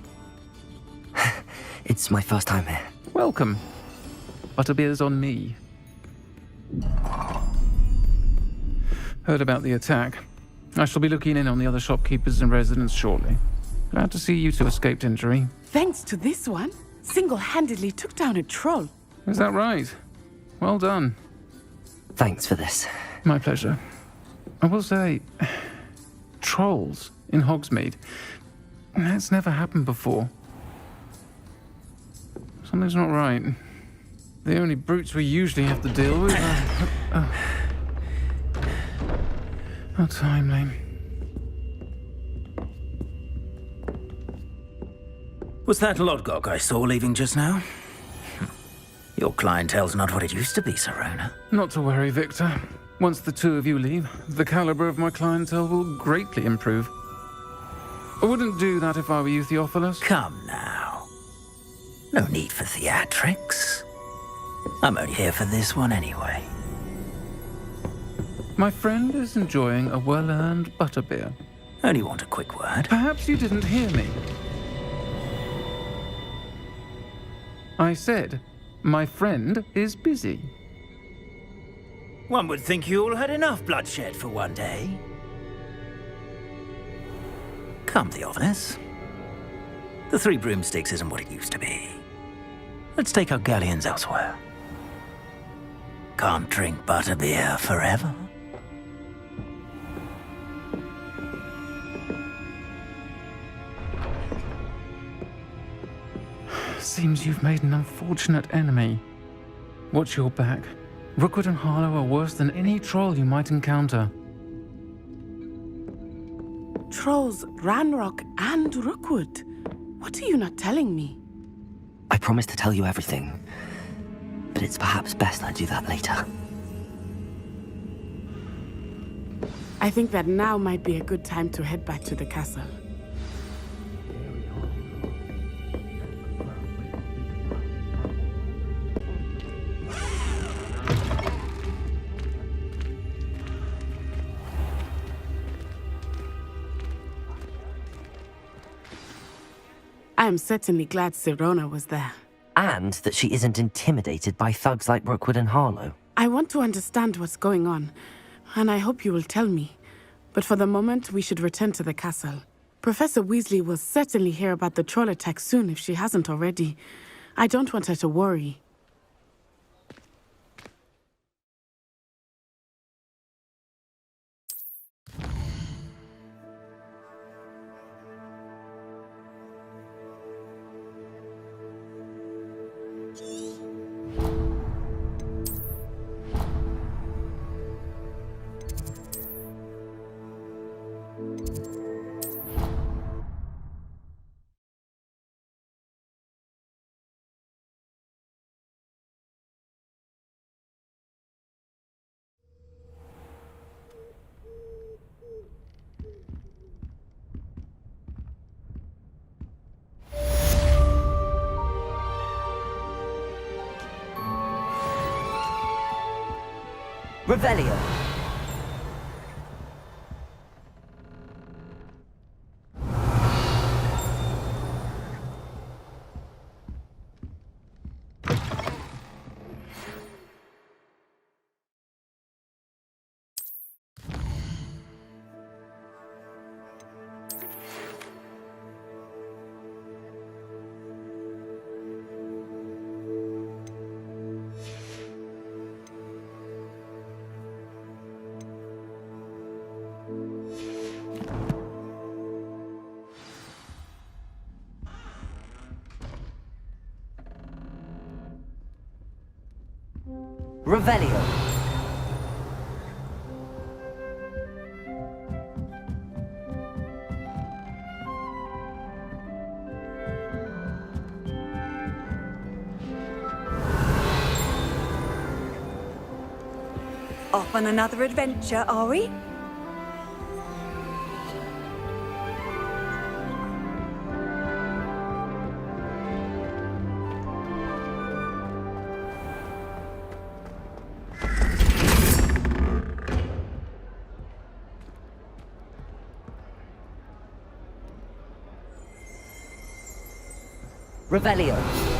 It's my first time here. Welcome. Butterbeer's on me. Heard about the attack. I shall be looking in on the other shopkeepers and residents shortly. Glad to see you two escaped injury. Thanks to this one, single-handedly took down a troll. Is that right? Well done. Thanks for this. My pleasure. I will say, trolls in Hogsmeade. That's never happened before. Something's not right. The only brutes we usually have to deal with are... How timely. Was that Lodgok I saw leaving just now? Your clientele's not what it used to be, Serona. Not to worry, Victor. Once the two of you leave, the caliber of my clientele will greatly improve. I wouldn't do that if I were you, Theophilus. Come now. No need for theatrics. I'm only here for this one anyway. My friend is enjoying a well-earned butterbeer. Only want a quick word. Perhaps you didn't hear me. I said, my friend is busy. One would think you all had enough bloodshed for one day. Come, Theophilus. The Three Broomsticks isn't what it used to be. Let's take our galleons elsewhere. Can't drink butterbeer forever. Seems you've made an unfortunate enemy. Watch your back. Rookwood and Harlow are worse than any troll you might encounter. Trolls, Ranrock, and Rookwood. What are you not telling me? I promised to tell you everything, but it's perhaps best I do that later. I think that now might be a good time to head back to the castle. I am certainly glad Serona was there. And that she isn't intimidated by thugs like Rookwood and Harlow. I want to understand what's going on, and I hope you will tell me. But for the moment, we should return to the castle. Professor Weasley will certainly hear about the troll attack soon if she hasn't already. I don't want her to worry. Revelio. Revelio. Off on another adventure, are we? Revelio.